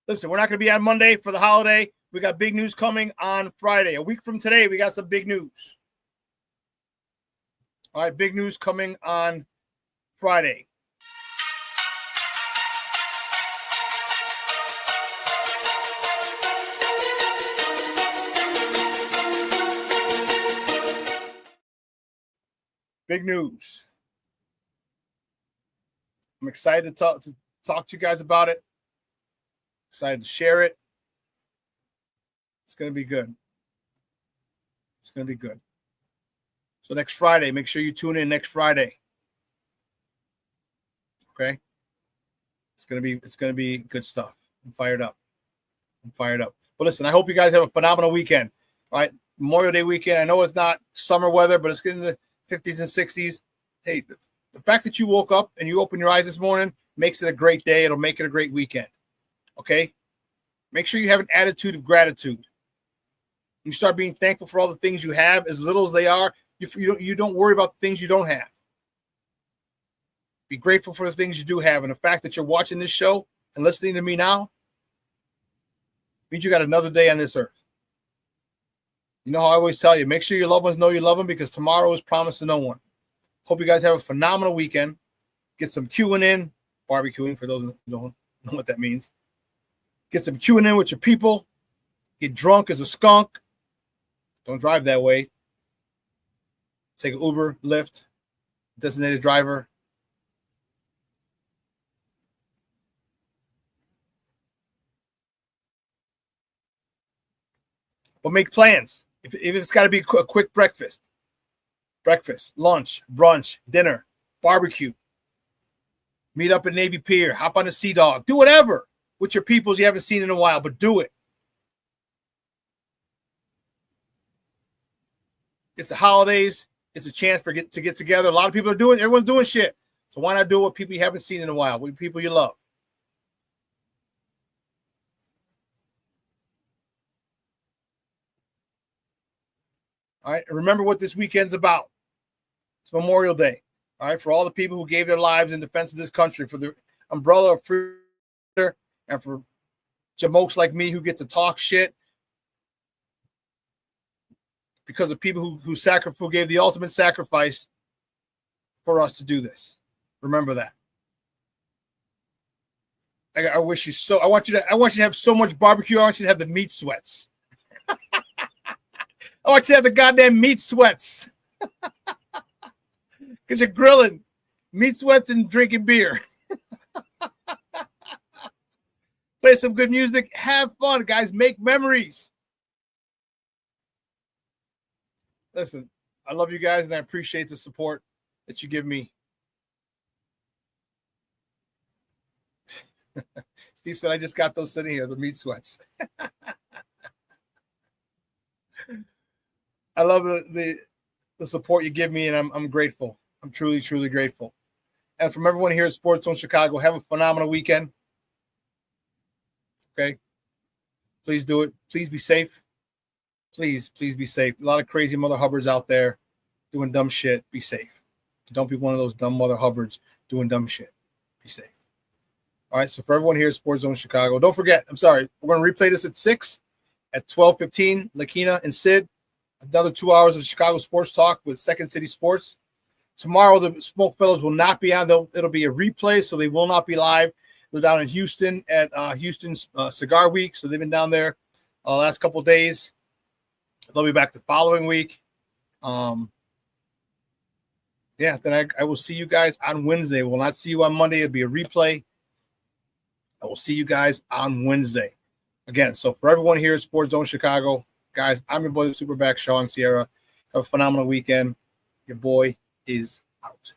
Listen, we're not going to be on Monday for the holiday. We got big news coming on Friday. A week from today, we got some big news. All right, big news coming on Friday. Big news. I'm excited to talk to you guys about it. Excited to share it. It's going to be good. It's going to be good. So next Friday, make sure you tune in next Friday. Okay? It's going to be good stuff. I'm fired up. But listen, I hope you guys have a phenomenal weekend. All right? Memorial Day weekend. I know it's not summer weather, but it's getting the 50s and 60s. Hey, the fact that you woke up and you opened your eyes this morning makes it a great day. It'll make it a great weekend. Okay? Make sure you have an attitude of gratitude. You start being thankful for all the things you have, as little as they are. You don't worry about the things you don't have. Be grateful for the things you do have. And the fact that you're watching this show and listening to me now means you got another day on this earth. You know how I always tell you, make sure your loved ones know you love them, because tomorrow is promised to no one. Hope you guys have a phenomenal weekend. Get some queuing in, barbecuing for those who don't know what that means. Get some queuing in with your people. Get drunk as a skunk. Don't drive that way. Take an Uber, Lyft, designated driver. But make plans. If it's got to be a quick breakfast, lunch, brunch, dinner, barbecue. Meet up at Navy Pier. Hop on a Sea Dog. Do whatever with your peoples you haven't seen in a while, but do it. It's the holidays. It's a chance to get together. A lot of people are doing. Everyone's doing shit. So why not do it with people you haven't seen in a while, with people you love? All right. And remember what this weekend's about. It's Memorial Day. All right. For all the people who gave their lives in defense of this country, for the umbrella of freedom, and for jamokes like me who get to talk shit because of people who gave the ultimate sacrifice for us to do this. Remember that. I wish you so. I want you to have so much barbecue. I want you to have the meat sweats. I want you to have the goddamn meat sweats. Because you're grilling. Meat sweats and drinking beer. Play some good music. Have fun, guys. Make memories. Listen, I love you guys, and I appreciate the support that you give me. Steve said, I just got those sitting here, the meat sweats. I love the support you give me, and I'm grateful. I'm truly, truly grateful. And from everyone here at Sports Zone Chicago, have a phenomenal weekend. Okay? Please do it. Please be safe. Please be safe. A lot of crazy mother hubbards out there doing dumb shit. Be safe. Don't be one of those dumb mother hubbards doing dumb shit. Be safe. All right, so for everyone here at Sports Zone Chicago, don't forget, I'm sorry, we're going to replay this at 6, at 12:15, Lakina and Sid. Another 2 hours of Chicago sports talk with Second City Sports. Tomorrow, the Smoke Fellows will not be on. It'll be a replay, so they will not be live. They're down in Houston at Houston's Cigar Week, so they've been down there last couple of days. They'll be back the following week. Then I will see you guys on Wednesday. We'll not see you on Monday. It'll be a replay. I will see you guys on Wednesday. Again, so for everyone here at Sports Zone Chicago, guys, I'm your boy, the SuperBack, Shawn Sierra. Have a phenomenal weekend. Your boy is out.